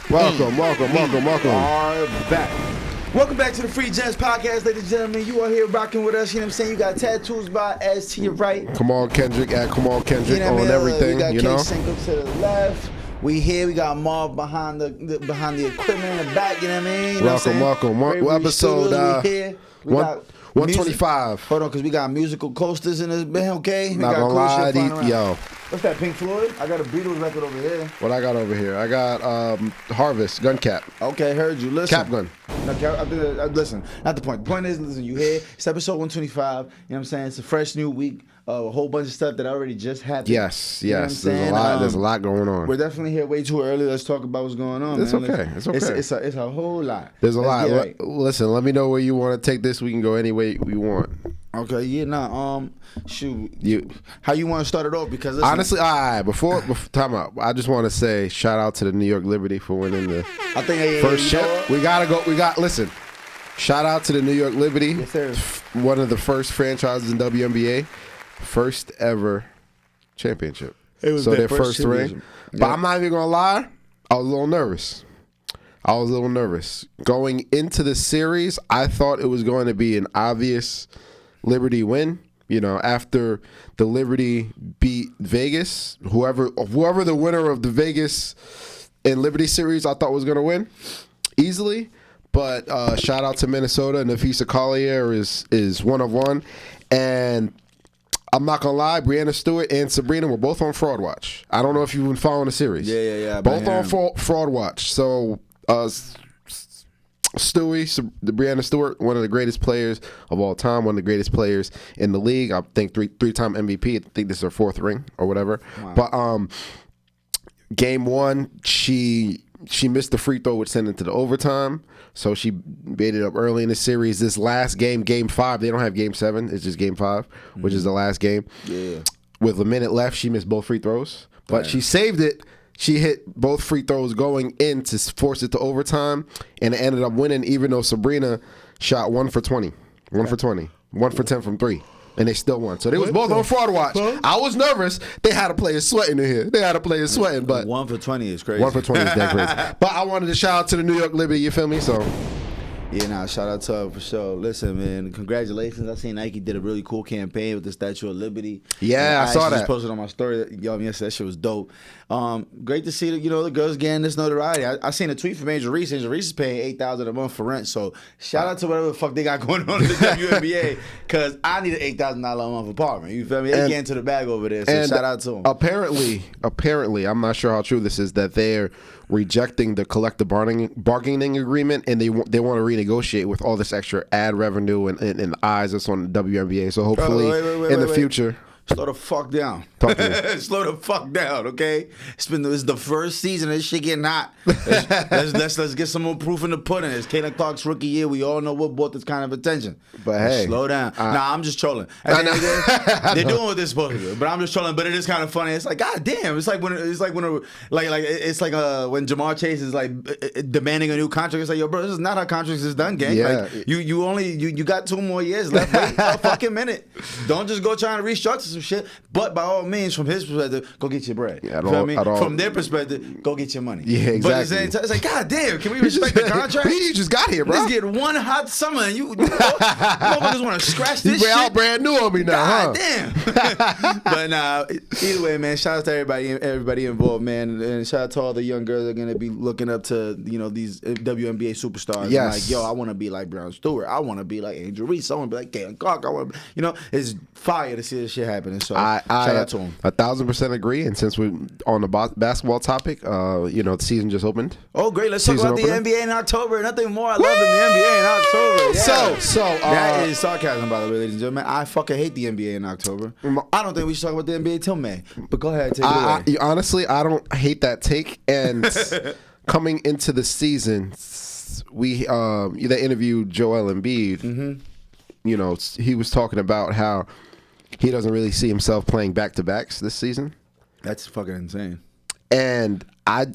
Welcome. Are back. Welcome back to the Free Gems Podcast, ladies and gentlemen. You are here rocking with us. You know what I'm saying? You got tattoos by S to your right. Come on, Kendrick. Come on, Kendrick. You know what I mean? Everything. We got you know. Cinco to the left. We here. We got Marv behind the equipment in the back. You know what I mean? Welcome. What episode? We here. We got 125. Hold on, because we got musical coasters in this band, okay? We Not got gonna lie, flying around. yo. What's that, Pink Floyd? I got a Beatles record over here. What I got over here? I got Harvest gun cap. Okay, heard you. Listen. Cap gun. No, listen, not the point. The point is, listen, you here. It's episode 125. You know what I'm saying? It's a fresh new week. A whole bunch of stuff that already just happened. Yes. You know what I'm saying? There's a lot going on. We're definitely here way too early. Let's talk about what's going on. It's man. okay. It's okay. It's a whole lot. There's a lot. Right. Listen, let me know where you want to take this. We can go any way we want. Okay, yeah, shoot. You How you want to start it off? Because listen, honestly, all right. Before time out, I just want to say shout out to the New York Liberty for winning the first chip. We gotta go. Listen. Shout out to the New York Liberty. Yes, sir. One of the first franchises in WNBA. First ever championship. It was their first ring. Yep. But I'm not even gonna lie, I was a little nervous. Going into the series, I thought it was going to be an obvious Liberty win. You know, after the Liberty beat Vegas, whoever the winner of the Vegas and Liberty series I thought was gonna win easily. But shout out to Minnesota. Nafisa Collier is one of one. And I'm not going to lie, Breanna Stewart and Sabrina were both on Fraud Watch. I don't know if you've been following the series. Yeah. Both on Fraud Watch. So, Breanna Stewart, one of the greatest players of all time, one of the greatest players in the league. I think three-time MVP. I think this is her fourth ring or whatever. Wow. But game one, she missed the free throw, which sent it to the overtime. So she made it up early in the series. This last game, game 5, they don't have game 7. It's just game 5, which is the last game. Yeah. With a minute left, she missed both free throws. But she saved it. She hit both free throws going in to force it to overtime. And it ended up winning, even though Sabrina shot 1 for 20. 1 for 20. 1 for 10 from 3. And they still won. So they was both on Fraud Watch. I was nervous. They had a player sweating in here. But 1 for 20 is crazy. 1 for 20 is that crazy. But I wanted to shout out to the New York Liberty, you feel me? So yeah, shout out to her for sure. Listen, man, congratulations. I seen Nike did a really cool campaign with the Statue of Liberty. Yeah, I saw that. I just posted on my story. Yes, that shit was dope. Great to see the girls getting this notoriety. I seen a tweet from Angel Reese. Angel Reese is paying $8,000 a month for rent. So shout out to whatever the fuck they got going on in the WNBA, because I need an $8,000 a month apartment. You feel me? They get into the bag over there. So shout out to them. Apparently, I'm not sure how true this is, that they're rejecting the collective bargaining agreement, and they want to renegotiate with all this extra ad revenue and eyes that's on the WNBA. So hopefully in the future. Slow the fuck down. Talk to me. Slow the fuck down, okay? This is the first season. This shit getting hot. Let's get some more proof in the pudding. It's Kayla Clark's rookie year. We all know what brought this kind of attention. But hey, slow down. I'm just trolling. They're doing what they're supposed to do. But I'm just trolling. But it is kind of funny. It's like, god damn. It's like when Jamar Chase is like demanding a new contract. It's like, yo, bro, this is not how contracts is done, gang. Yeah. Like you got 2 more years left. Wait a fucking minute. Don't just go trying to restructure some shit. But by all means, from his perspective, go get your bread. Yeah, from their perspective, go get your money. Yeah, exactly. But at the same time, it's like, god damn, can we respect the contract? You just got here, bro. Let's get one hot summer, and you motherfuckers want to scratch this shit. You brand new on me now, god damn. But nah, either way, man, shout out to everybody involved, man, and shout out to all the young girls that are gonna be looking up to these WNBA superstars. Yes. And like, yo, I want to be like Brown Stewart. I want to be like Angel Reese. I want to be like Kayla Clark. I want to, it's fire to see this shit happening. So shout out to him. 1,000% agree. And since we're on the basketball topic, the season just opened. Oh, great! Let's talk about the NBA in October. Nothing more I love than the NBA in October. Yeah. So that is sarcasm, by the way, ladies and gentlemen. I fucking hate the NBA in October. I don't think we should talk about the NBA till May. But go ahead, take it away. Honestly, I don't hate that take. And coming into the season, they interviewed Joel Embiid. Mm-hmm. He was talking about how he doesn't really see himself playing back-to-backs this season. That's fucking insane. And I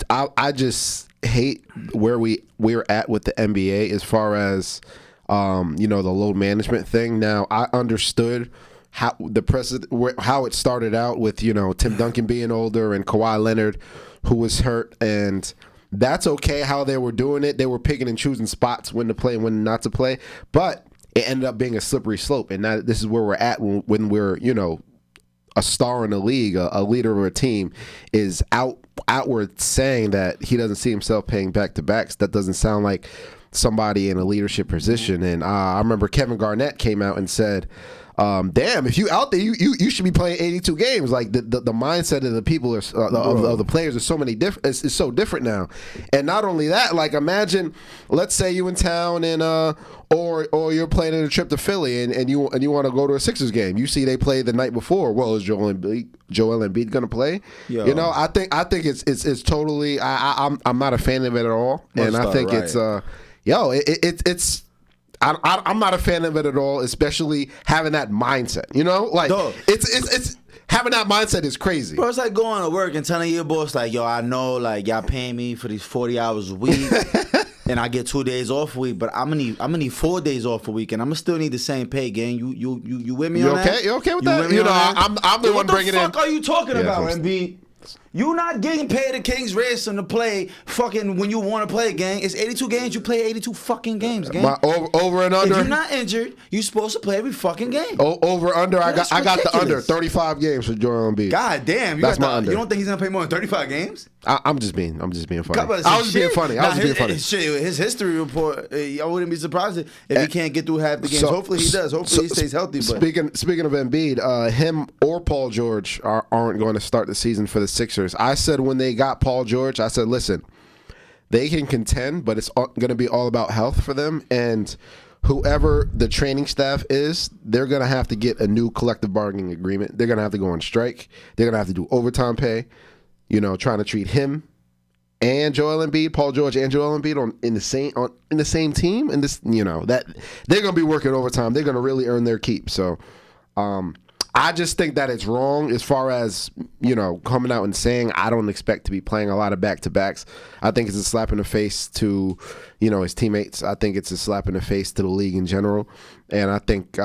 just hate where we're at with the NBA as far as the load management thing. Now, I understood how it started out with Tim Duncan being older and Kawhi Leonard, who was hurt, and That's okay how they were doing it. They were picking and choosing spots when to play and when not to play. But it ended up being a slippery slope. And now this is where we're at when we're, a star in the league, a leader of a team, is outward saying that he doesn't see himself paying back-to-backs. That doesn't sound like somebody in a leadership position. And I remember Kevin Garnett came out and said, damn, if you out there, you should be playing 82 games. Like the mindset of the people of the players is so many different. It's so different now. And not only that, like imagine, let's say you in town and or you're playing in a trip to Philly and you want to go to a Sixers game. You see they played the night before. Well, is Joel Embiid gonna play? Yo. I think it's totally. I'm not a fan of it at all, and I think it's it's. I'm not a fan of it at all, especially having that mindset. It's having that mindset is crazy. Bro, it's like going to work and telling your boss like, yo, I know like y'all paying me for these 40 hours a week, and I get 2 days off a week, but I'm gonna need 4 days off a week, and I'm gonna still need the same pay, gang. You with me on that? You okay with that? I'm the one bringing it in. What the fuck are you talking about, MB? You not getting paid a king's ransom to play fucking when you want to play, gang. It's 82 games. You play 82 fucking games, gang. Over and under. If you're not injured, you're supposed to play every fucking game. Over under. I got the under 35 games for Joel Embiid. God damn, that's my under. You don't think he's gonna play more than 35 games? I'm just being funny. I was being funny. His history report, I wouldn't be surprised if he can't get through half the games. Hopefully he does. Hopefully he stays healthy. But speaking of Embiid, him or Paul George aren't going to start the season for the Sixers. I said when they got Paul George, I said, listen, they can contend, but it's going to be all about health for them. And whoever the training staff is, they're going to have to get a new collective bargaining agreement. They're going to have to go on strike. They're going to have to do overtime pay. Trying to treat him and Joel Embiid, Paul George and Joel Embiid in the same team, and this, that they're gonna be working overtime. They're gonna really earn their keep. So, I just think that it's wrong as far as coming out and saying I don't expect to be playing a lot of back-to-backs. I think it's a slap in the face to his teammates. I think it's a slap in the face to the league in general, and I think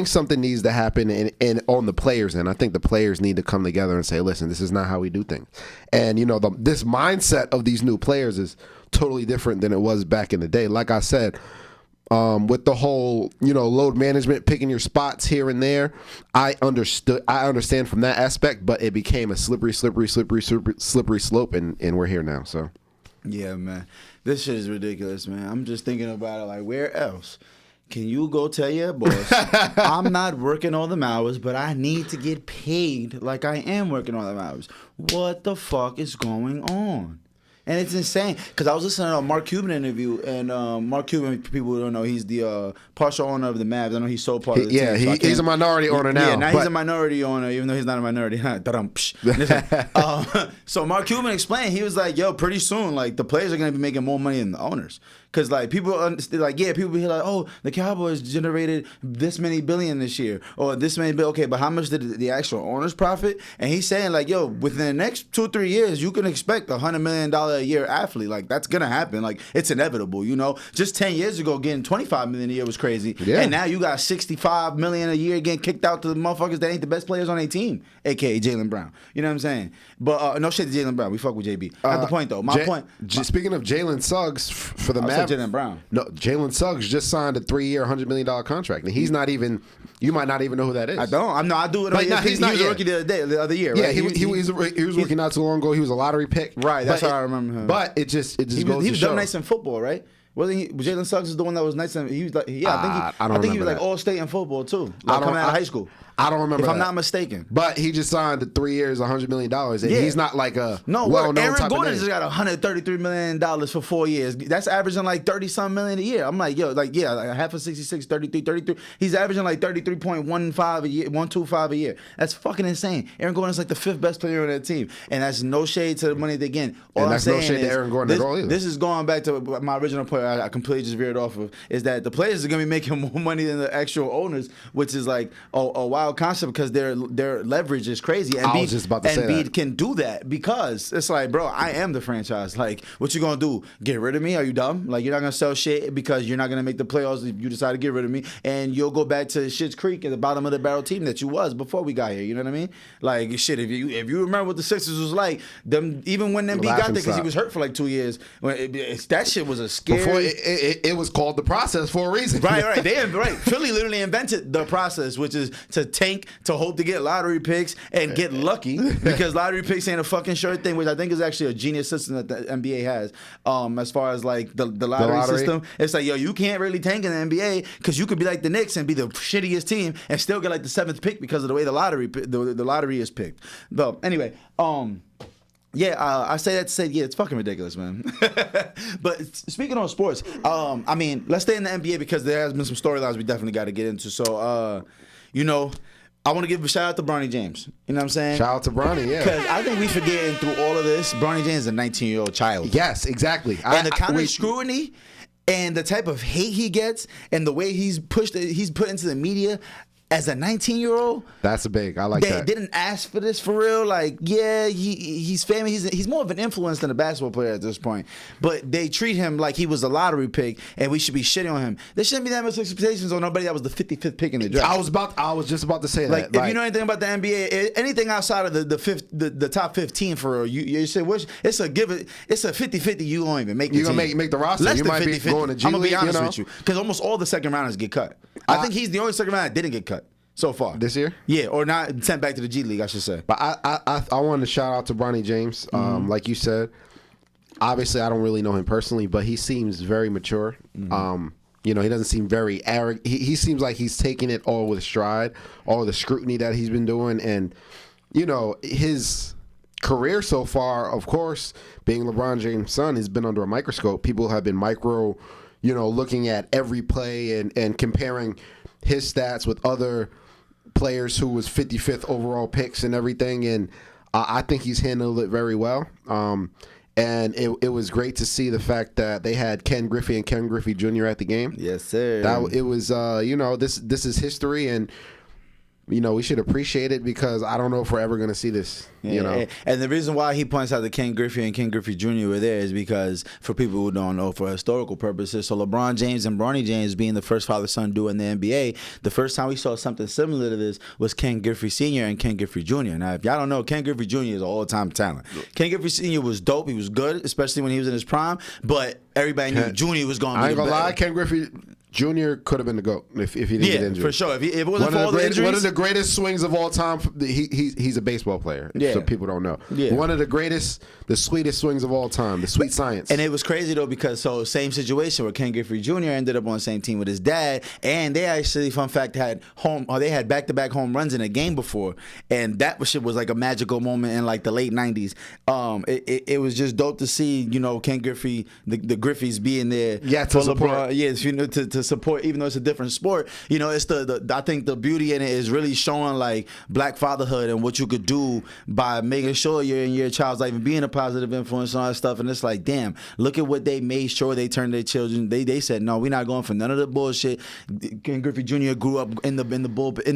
something needs to happen and on the players end. I think the players need to come together and say, listen, this is not how we do things. And this mindset of these new players is totally different than it was back in the day. Like I said. With the whole, load management, picking your spots here and there, I understand from that aspect, but it became a slippery slope, and we're here now. So, yeah, man, this shit is ridiculous, man. I'm just thinking about it, like, where else can you go tell your boss, I'm not working all them hours, but I need to get paid like I am working all them hours? What the fuck is going on? And it's insane because I was listening to a Mark Cuban interview, and Mark Cuban, for people who don't know, he's the partial owner of the Mavs. I know he's sold part of the team. Yeah, he's a minority owner now. Yeah, now he's a minority owner, even though he's not a minority. So Mark Cuban explained, he was like, yo, pretty soon, like, the players are going to be making more money than the owners. Because, like, people people be like, oh, the Cowboys generated this many billion this year, or this many billion. Okay, but how much did the actual owners profit? And he's saying, like, yo, within the next 2 or 3 years, you can expect $100 million a year athlete. Like, that's going to happen. Like, it's inevitable, Just 10 years ago, getting $25 million a year was crazy. Yeah. And now you got $65 million a year getting kicked out to the motherfuckers that ain't the best players on their team, a.k.a. Jaylen Brown. You know what I'm saying? But no shit to Jaylen Brown. We fuck with JB. Not the point, though. My point. Speaking of Jalen Suggs for the Mavs. Jaylen Brown. No, Jalen Suggs just signed a 3-year, $100 million contract, and he's not even. You might not even know who that is. I don't. I do it. But he's not a rookie the other year. Right? Yeah, he was rookie not too long ago. He was a lottery pick. Right. That's how I remember him. But it just goes to show. He was nice in football, right? Wasn't he? Jalen Suggs is the one that was nice. He was like, I think he was like all-state in football too. Like coming out of high school. I don't remember. If I'm not mistaken. But he just signed 3 years, $100 million, and he's not like a well-known Aaron type Gordon of just got $133 million for 4 years. That's averaging like 30-some million a year. I'm like, yo, like half of 66, 33. He's averaging like 33.15 a year, 125 a year. That's fucking insane. Aaron Gordon's like the 5th best player on that team, and that's no shade to the money they get. And that's no shade to Aaron Gordon at all either. This is going back to my original point. I completely just veered off of is that the players are gonna be making more money than the actual owners, which is like a wild wild concept because their leverage is crazy. And I was just about to say Embiid that. can do that because it's like, bro, I am the franchise. Like, what you gonna do? Get rid of me? Are you dumb? Like, you're not gonna sell shit because you're not gonna make the playoffs if you decide to get rid of me, and you'll go back to Schitt's Creek at the bottom of the barrel team that you was before we got here. You know what I mean? Like, shit. If you remember what the Sixers was like, them even when Embiid got there because he was hurt for like 2 years, that shit was a scary. Before it was called the process for a reason. Right. Philly literally invented the process, which is to tank to hope to get lottery picks and get lucky because lottery picks ain't a fucking sure thing, which I think is actually a genius system that the NBA has. As far as like the lottery system, it's like, yo, you can't really tank in the NBA because you could be like the Knicks and be the shittiest team and still get like the 7th pick because of the way the lottery is picked. But anyway, I say that to say, yeah, it's fucking ridiculous, man. But speaking on sports, I mean, let's stay in the NBA because there has been some storylines we definitely got to get into. So, I want to give a shout out to Bronny James. You know what I'm saying? Shout out to Bronny, yeah. Because I think we forgetting through all of this, Bronny James is a 19-year-old child. Yes, exactly. And the kind of scrutiny and the type of hate he gets and the way he's put into the media as a 19-year-old, that's big. I like that. They didn't ask for this for real. Like, yeah, he's famous. He's more of an influence than a basketball player at this point. But they treat him like he was a lottery pick, and we should be shitting on him. There shouldn't be that much expectations on nobody that was the 55th pick in the draft. I was just about to say like, that. If you know anything about the NBA, anything outside of the top 15 for real, you say it's a 50-50. You won't even make. You're gonna make the roster. Less you than might 50-50. be going to G I'm gonna be League, honest with you, because almost all the second rounders get cut. I think he's the only second rounder that didn't get cut so far this year. Yeah, or not sent back to the G League, I should say. But I wanted to shout out to Bronny James. Like you said, obviously I don't really know him personally, but he seems very mature. He doesn't seem very arrogant. He seems like he's taking it all with stride, all the scrutiny that he's been doing, and his career so far, of course, being LeBron James' son, has been under a microscope. People have been looking at every play and comparing his stats with other players who was 55th overall picks and everything, and I think he's handled it very well. And it was great to see the fact that they had Ken Griffey and Ken Griffey Jr. at the game. Yes, sir. It was this is history, and we should appreciate it because I don't know if we're ever going to see this. And the reason why he points out that Ken Griffey and Ken Griffey Jr. were there is because, for people who don't know, for historical purposes, so LeBron James and Bronny James being the first father-son duo in the NBA, the first time we saw something similar to this was Ken Griffey Sr. and Ken Griffey Jr. Now, if y'all don't know, Ken Griffey Jr. is an all-time talent. Ken Griffey Sr. was dope. He was good, especially when he was in his prime, but everybody knew Jr. was going to be I ain't going to lie, Ken Griffey Jr. could have been the GOAT if he didn't get injured. For sure. If it wasn't for all the injuries. One of the greatest swings of all time. He's a baseball player, so people don't know. Yeah. One of the sweetest swings of all time, the sweet science. And it was crazy, though, because same situation where Ken Griffey Jr. ended up on the same team with his dad, and they actually, fun fact, had back-to-back home runs in a game before, and that shit was like a magical moment in like the late 90s. It was just dope to see, Ken Griffey, the Griffeys being there. Yeah, to support. LeBron, to support, even though it's a different sport. It's I think the beauty in it is really showing like black fatherhood and what you could do by making sure you're in your child's life and being a positive influence and all that stuff. And it's like, damn, look at what they made sure they turned their children. They said, no, we're not going for none of the bullshit. Ken Griffey Jr. grew up in the bullpens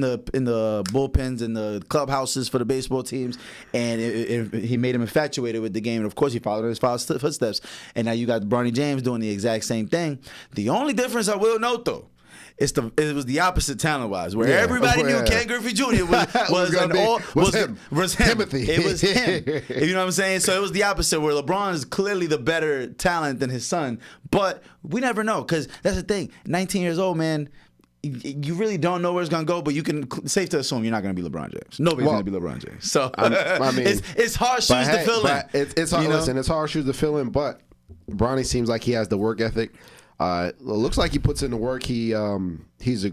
and the clubhouses for the baseball teams, and he made him infatuated with the game. And of course, he followed in his father's footsteps. And now you got Bronny James doing the exact same thing. The only difference I will note, though, it was the opposite talent-wise, where everybody knew Ken Griffey Jr. was him. Timothy. It was him. You know what I'm saying? So it was the opposite, where LeBron is clearly the better talent than his son. But we never know, because that's the thing. 19 years old, man. You really don't know where it's gonna go, but you can safe to assume you're not gonna be LeBron James. Nobody's gonna be LeBron James. So it's hard shoes to fill in. It's hard. Listen, it's hard shoes to fill in, but Bronny seems like he has the work ethic. Looks like he puts in the work. He's a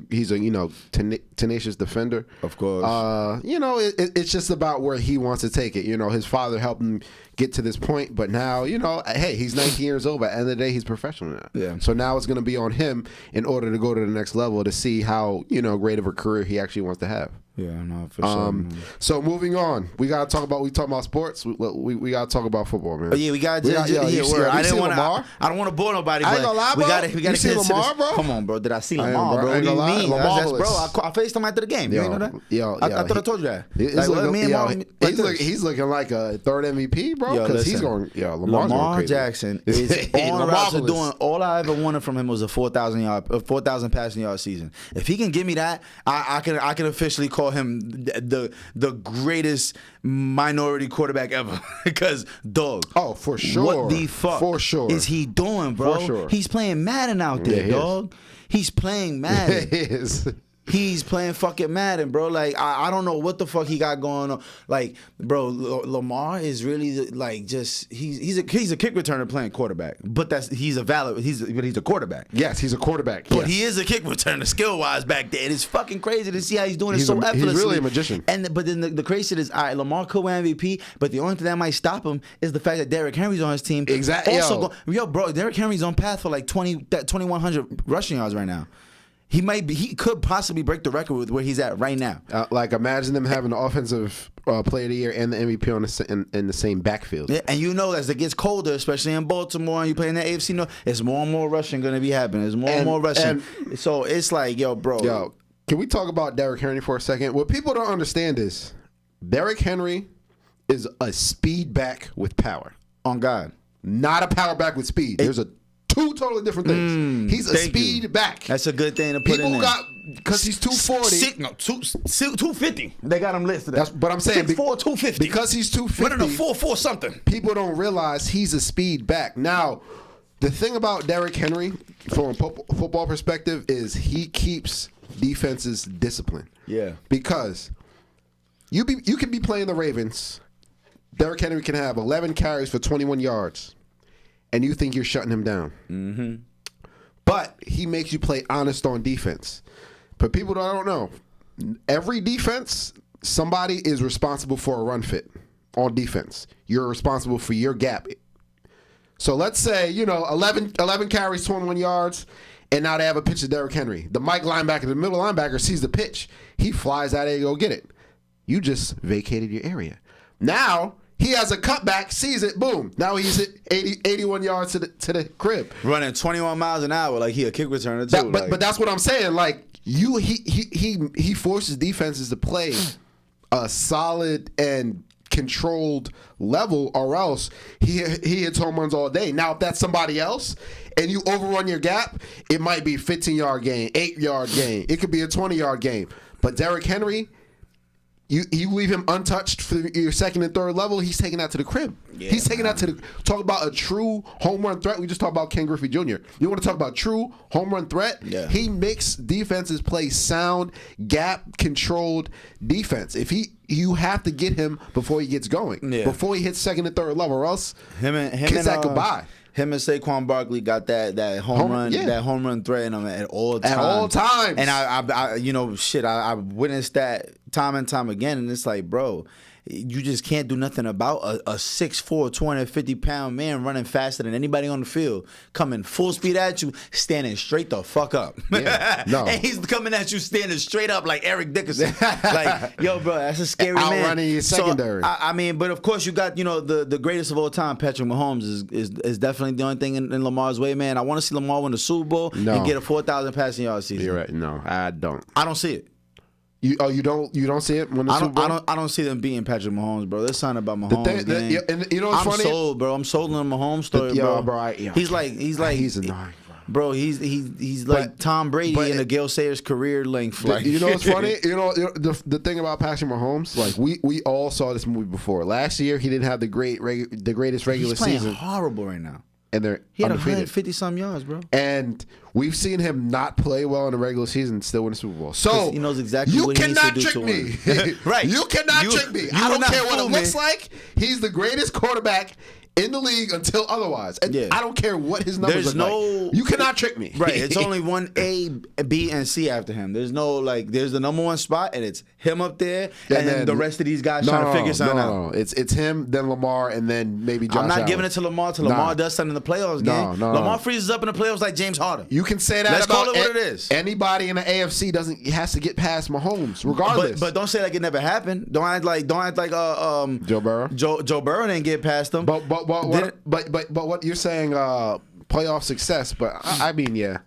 tenacious defender. Of course. It's just about where he wants to take it. His father helped him get to this point, but now, hey, he's 19 years old. But at the end of the day, he's professional now. Yeah. So now it's going to be on him in order to go to the next level to see how great of a career he actually wants to have. Yeah, no, for sure. So moving on, we talk about sports. We gotta talk about football, man. Oh, yeah, we got. I didn't want to. I don't want to bore nobody. I ain't gonna lie, bro. We got to see Lamar, bro. Come on, bro. Did I see Lamar, bro? I ain't gonna lie. That's, bro, I faced him after the game. You know that? I thought I told you that. He's looking like a third MVP, bro. Because he's going. Lamar's Lamar going crazy. Jackson is on route to doing. All I ever wanted from him was a 4,000 passing yard season. If he can give me that, I can officially call him the greatest minority quarterback ever. Because dog. Oh, for sure. What the fuck? For sure. Is he doing, bro? For sure. He's playing Madden out there, dog. He's playing Madden. He is. He's playing fucking Madden, bro. Like, I don't know what the fuck he got going on. Like, bro, Lamar is really like just he's a kick returner playing quarterback. But he's a quarterback. Yes, he's a quarterback. But he is a kick returner skill wise back there. And it's fucking crazy to see how he's doing it so effortlessly. He's really a magician. But then the crazy shit is, all right, Lamar could win MVP, but the only thing that might stop him is the fact that Derrick Henry's on his team. Exactly. Bro, Derrick Henry's on path for like 2,100 rushing yards right now. He could possibly break the record with where he's at right now. Like, imagine them having the offensive player of the year and the MVP in the same backfield. Yeah, and as it gets colder, especially in Baltimore, and you play in the AFC North, it's more and more rushing going to be happening. There's more and more rushing. So it's like, bro. Can we talk about Derrick Henry for a second? What people don't understand is Derrick Henry is a speed back with power. On God. Not a power back with speed. There's two totally different things. He's a speed back. That's a good thing to put in there. Because he's 240. 250. They got him listed. But I'm saying 6'4", 250. Because he's 250. Running a 4.4 something. People don't realize he's a speed back. Now, the thing about Derrick Henry, from a football perspective, is he keeps defenses disciplined. Yeah. Because you can be playing the Ravens. Derrick Henry can have 11 carries for 21 yards. And you think you're shutting him down. Mm-hmm. But he makes you play honest on defense. But people don't know. Every defense, somebody is responsible for a run fit on defense. You're responsible for your gap. So let's say, 11 carries, 21 yards, and now they have a pitch to Derrick Henry. The the middle linebacker sees the pitch. He flies out there to go get it. You just vacated your area. Now, he has a cutback, sees it, boom. Now he's at 81 yards to the crib. Running 21 miles an hour like he a kick returner too. But that's what I'm saying. Like, he forces defenses to play a solid and controlled level, or else he hits home runs all day. Now, if that's somebody else and you overrun your gap, it might be a 15-yard game, 8-yard game. It could be a 20-yard game. But Derrick Henry, You leave him untouched for your second and third level, he's taking that to the crib. Yeah, he's taking that to the... Talk about a true home run threat. We just talked about Ken Griffey Jr. You want to talk about true home run threat? Yeah. He makes defenses play sound, gap-controlled defense. You have to get him before he gets going. Yeah. Before he hits second and third level, or else kiss that goodbye. Him and Saquon Barkley got that home run threat in them at all times. At all times. And I witnessed that time and time again, and it's like, bro, you just can't do nothing about a 6'4", 250-pound man running faster than anybody on the field, coming full speed at you, standing straight the fuck up. Yeah, no. And he's coming at you standing straight up like Eric Dickerson. Like, yo, bro, that's a scary man. Outrunning your secondary. So, but of course you got, the greatest of all time, Patrick Mahomes, is definitely the only thing in Lamar's way, man. I want to see Lamar win the Super Bowl and get a 4,000 passing yard season. You're right. No, I don't. I don't see it. You don't see it when the Super Bowl? I don't see them beating Patrick Mahomes, bro. There's something about Mahomes. And you know what's funny? I'm sold, bro. I'm sold on the Mahomes story, bro. He's annoying, bro. He's like Tom Brady in a Gale Sayers career length. Like, you know what's funny? The thing about Patrick Mahomes, like we all saw this movie before. Last year he didn't have the greatest regular season. He's playing horrible right now. And he had undefeated. 150-some yards, bro. And we've seen him not play well in the regular season and still win the Super Bowl. So he knows exactly what he needs to do to win. You cannot trick me. I don't care what it looks like. He's the greatest quarterback in the league until otherwise. And Yeah. I don't care what his numbers There's look no- like. You cannot trick me. Right, it's only one A, B, and C after him. There's no like, there's the number one spot, and it's him up there, and then the rest of these guys trying to figure something out. No. It's him, then Lamar, and then maybe Josh I'm not Allen. giving it to Lamar till Lamar does something in the playoffs. No. Lamar freezes up in the playoffs like James Harden. You can say that Let's about call it what it is. Anybody in the AFC has to get past Mahomes, regardless. But don't say like it never happened. Don't act like Joe Burrow. Joe Burrow didn't get past them. But what you're saying, playoff success. But I mean, yeah.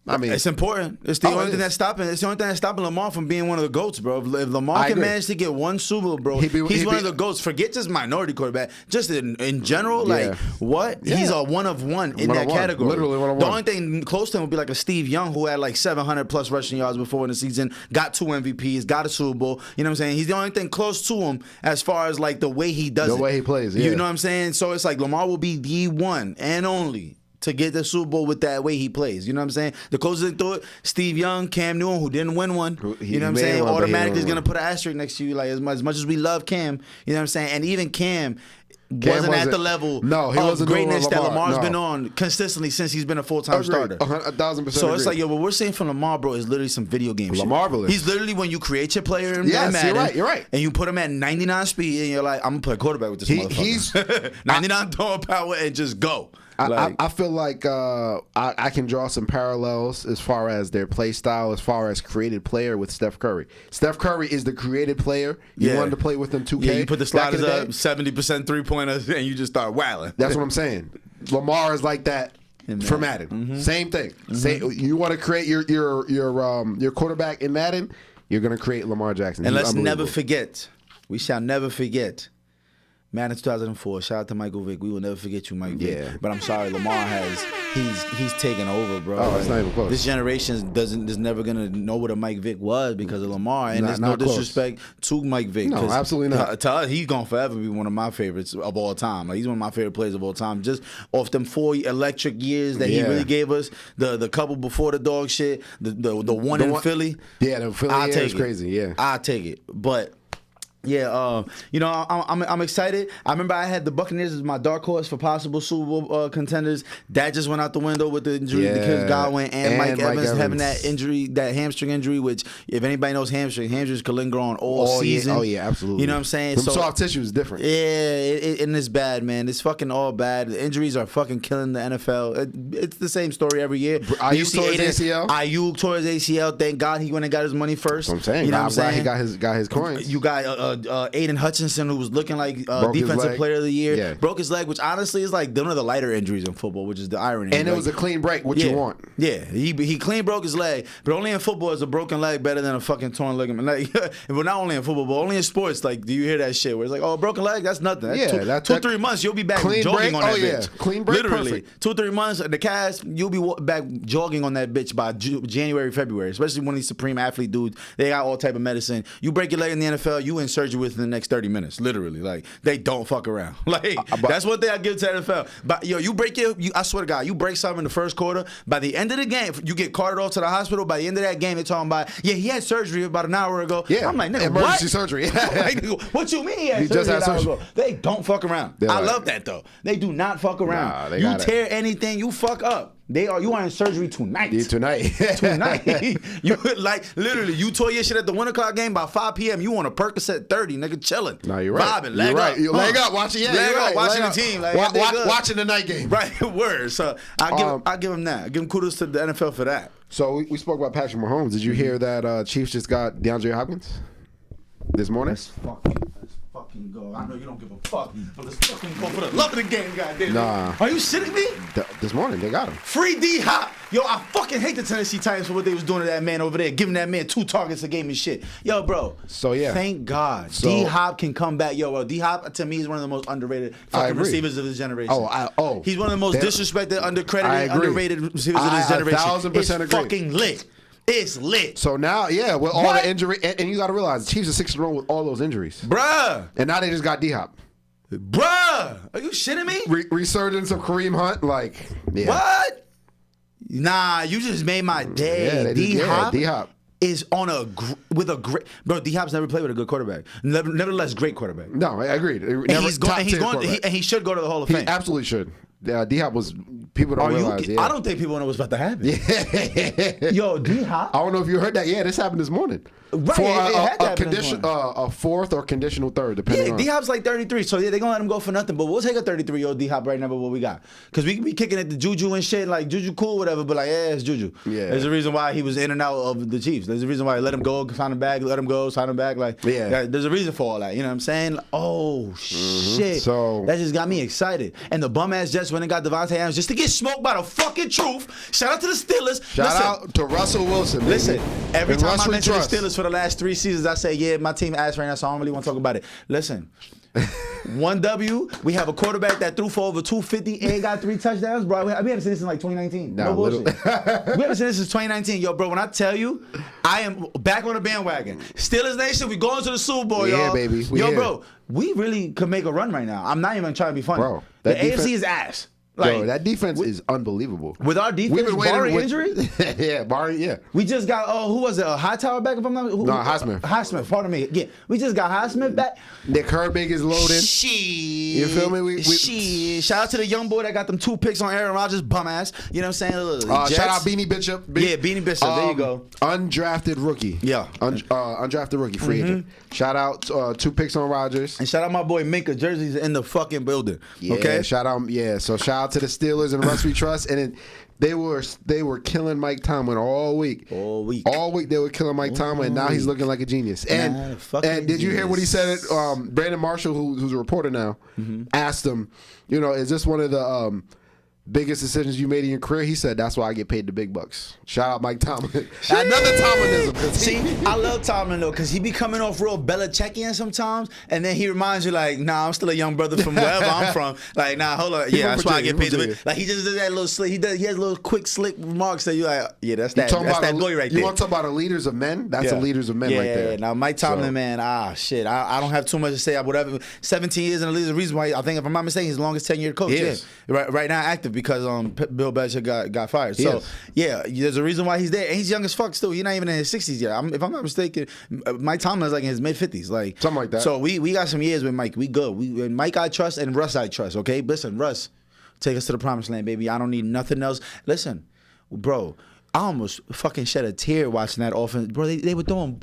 I mean, it's important. It's the only thing that's stopping. It's the only thing that's stopping Lamar from being one of the GOATs, bro. If Lamar can manage to get one Super Bowl, bro, he's one of the GOATs. Forget just minority quarterback. Just in general, like what? Yeah. He's a one of one in that category. Literally one of one. The only thing close to him would be like a Steve Young who had like 700 plus rushing yards before in the season, got 2 MVPs, got a Super Bowl. You know what I'm saying? He's the only thing close to him as far as like the way he does it. The way he plays, yeah. You know what I'm saying? So it's like Lamar will be the one and only to get the Super Bowl with that way he plays. You know what I'm saying? The closest to it, Steve Young, Cam Newton, who didn't win one. You know what I'm saying? Automatically is going to put an asterisk next to you. Like as much as we love Cam, you know what I'm saying? And even Cam wasn't at the level of greatness that Lamar's been on consistently since he's been a full-time starter. 1,000%. So it's like, yo, what we're seeing from Lamar, bro, is literally some video game shit. Marvelous. He's literally when you create your player in Madden, you're right. and you put him at 99 speed, and you're like, I'm gonna play quarterback with this motherfucker. He's 99 throwing power and just go. I feel like I can draw some parallels as far as their play style, as far as created player with Steph Curry. Steph Curry is the created player. You wanted to play with him 2K. Yeah, you put the sliders up, 70% three-pointers, and you just start wailing. That's what I'm saying. Lamar is like that for Madden. Mm-hmm. Same thing. You want to create your quarterback in Madden, you're going to create Lamar Jackson. And let's never forget, we shall never forget, Madden 2004. Shout out to Michael Vick. We will never forget you, Mike Vick. Yeah. But I'm sorry, Lamar he's taken over, bro. Oh, it's not even close. This generation is never gonna know what a Mike Vick was because of Lamar, and there's no disrespect to Mike Vick. No, absolutely not. To us, he's gonna forever be one of my favorites of all time. Like he's one of my favorite players of all time. Just off them 4 electric years that he really gave us, the couple before the dog shit, the one in Philly. Yeah, the Philly is crazy. Yeah, I take it, but. Yeah, you know, I'm excited. I remember I had the Buccaneers as my dark horse for possible Super Bowl contenders. That just went out the window with the injury to Chris Godwin and Mike Evans having that injury, that hamstring injury, which if anybody knows hamstrings can linger on all season. Yeah. Oh yeah, absolutely. You know what I'm saying? Some soft tissue is different. Yeah, and it's bad, man. It's fucking all bad. The injuries are fucking killing the NFL. It's the same story every year. Ayuk tore his ACL. Ayuk tore his ACL. Thank God he went and got his money first. That's what I'm saying. You know what I'm saying? He got his coins. You got Aiden Hutchinson, who was looking like defensive player of the year, broke his leg, which honestly is like one of the lighter injuries in football, which is the irony. And it was a clean break, what you want. Yeah, he clean broke his leg, but only in football is a broken leg better than a fucking torn ligament. Like, well, not only in football, but only in sports. Like, do you hear that shit where it's like, oh, a broken leg, that's nothing. That's 2-3 months, you'll be back jogging on that bitch. Clean break, literally. perfect. 2-3 months, the cast, you'll be back jogging on that bitch by January, February. Especially when these supreme athlete dudes, they got all type of medicine. You break your leg in the NFL, you in surgery within the next 30 minutes. Literally, like they don't fuck around. Like that's one thing I give to the NFL. But yo, you break I swear to God, you break something in the first quarter. By the end of the game, you get carted off to the hospital. By the end of that game, they're talking about he had surgery about an hour ago. Yeah, I'm like, nigga, emergency what? surgery. Like, what you mean he had surgery an hour ago? They don't fuck around. I love that though. They do not fuck around. You tear anything, you fuck up. You are in surgery tonight. Yeah, tonight. You like literally, you tore your shit at the 1 o'clock game by 5 p.m. You on a Percocet 30, nigga, chilling. No, you're right. Vibing, leg up. You're leg up, watching. Yeah, leg you're up, right. watching the team. Like, watching the night game. Right, word. So I give him that. I give him kudos to the NFL for that. So we spoke about Patrick Mahomes. Did you hear that Chiefs just got DeAndre Hopkins this morning? Let's fucking go. I know you don't give a fuck, but let's fucking go for the love of the game, goddamn. Nah. Are you shitting me? This morning they got him. Free D-Hop. Yo, I fucking hate the Tennessee Titans for what they was doing to that man over there, giving that man 2 targets a game and shit. Yo, bro. So yeah. Thank God. D-Hop can come back. Yo, bro, D-Hop to me is one of the most underrated fucking receivers of his generation. He's one of the most disrespected, undercredited, underrated receivers of his generation. 1,000% agree. Fucking lit. It's lit. So now, with all the injury, and you got to realize the Chiefs are 6-0 with all those injuries, bruh. And now they just got D-Hop, bruh. Are you shitting me? Resurgence of Kareem Hunt, what? Nah, you just made my day. Yeah, D-Hop. D-Hop. is on with a great bro. D-Hop's never played with a good quarterback. Nevertheless, great quarterback. No, I agreed. And he should go to the Hall of Fame. He absolutely should. Yeah, D-Hop was. People don't realize. I don't think people know what's about to happen. Yeah. Yo, D-Hop. I don't know if you heard that. Yeah, this happened this morning. Right, For a fourth or conditional third, depending on. D-Hop's like 33, so they're gonna let him go for nothing. But we'll take a 33-year-old D-Hop right now. But what we got? Because we can be kicking at the Juju and shit. Like Juju cool, whatever. But like, yeah, it's Juju. Yeah. There's a reason why he was in and out of the Chiefs. There's a reason why let him go, sign him back, let him go, sign him back. Like, yeah. There's a reason for all that. You know what I'm saying? Oh shit. So that just got me excited. And the bum ass Jets went and got Devontae Adams just to get smoked by the fucking truth. Shout out to the Steelers. Shout out to Russell Wilson. Baby. Listen, every time Russ I mention the trust. Steelers for the last 3 seasons, I say, yeah, my team ass right now, so I don't really want to talk about it. Listen, 1 W, we have a quarterback that threw for over 250 and got 3 touchdowns, bro. We haven't seen this since like 2019. No bullshit. We haven't seen this since 2019. Yo, bro, when I tell you, I am back on the bandwagon. Steelers Nation, we going to the Super Bowl, y'all. Yeah, baby. Bro, we really could make a run right now. I'm not even trying to be funny. Bro, the AFC is ass. Like, yo, that defense is unbelievable. With our defense, barring injury? Yeah, barring, yeah. We just got, who was it? Hightower back, if I'm not Highsmith. Highsmith, pardon me. Yeah, we just got Highsmith back. Nick Herbig is loaded. Shit. You feel me? Shit. Shout out to the young boy that got them 2 picks on Aaron Rodgers, bum ass. You know what I'm saying? Shout out Beanie Bishop. Yeah, Beanie Bishop. There you go. Undrafted rookie. Yeah. Undrafted rookie, free agent. Shout out 2 picks on Rodgers. And shout out my boy Minka. Jersey's in the fucking building. Yeah, okay? Shout out to the Steelers and Russ we trust. And they were killing Mike Tomlin all week. All week they were killing Mike Tomlin, and now he's looking like a genius. And did you hear what he said? Brandon Marshall, who's a reporter now, asked him, is this one of the biggest decisions you made in your career? He said, that's why I get paid the big bucks. Shout out Mike Tomlin. Another Tomlinism. See, I love Tomlin though, because he be coming off real Belichickian sometimes, and then he reminds you like, nah, I'm still a young brother from wherever I'm from. Like, nah, hold on. Yeah, that's why I get paid the big. Like, he just does that little slick. He has little quick slick remarks that you like, yeah, that's that boy right there. You want to talk about the leaders of men? That's the leaders of men right there. Yeah, now Mike Tomlin, man, shit. I don't have too much to say about whatever. 17 years in the league is the reason why I think, if I'm not mistaken, he's the longest 10-year coach. Yeah. Right now active because Bill Belichick got fired. So yeah, there's a reason why he's there, and he's young as fuck still. He's not even in his 60s yet. If I'm not mistaken, Mike Tomlin is like in his mid 50s, like something like that. So we got some years with Mike. We good. Mike I trust, and Russ I trust. Okay, listen, Russ, take us to the promised land, baby. I don't need nothing else. Listen, bro. I almost fucking shed a tear watching that offense, bro. They were throwing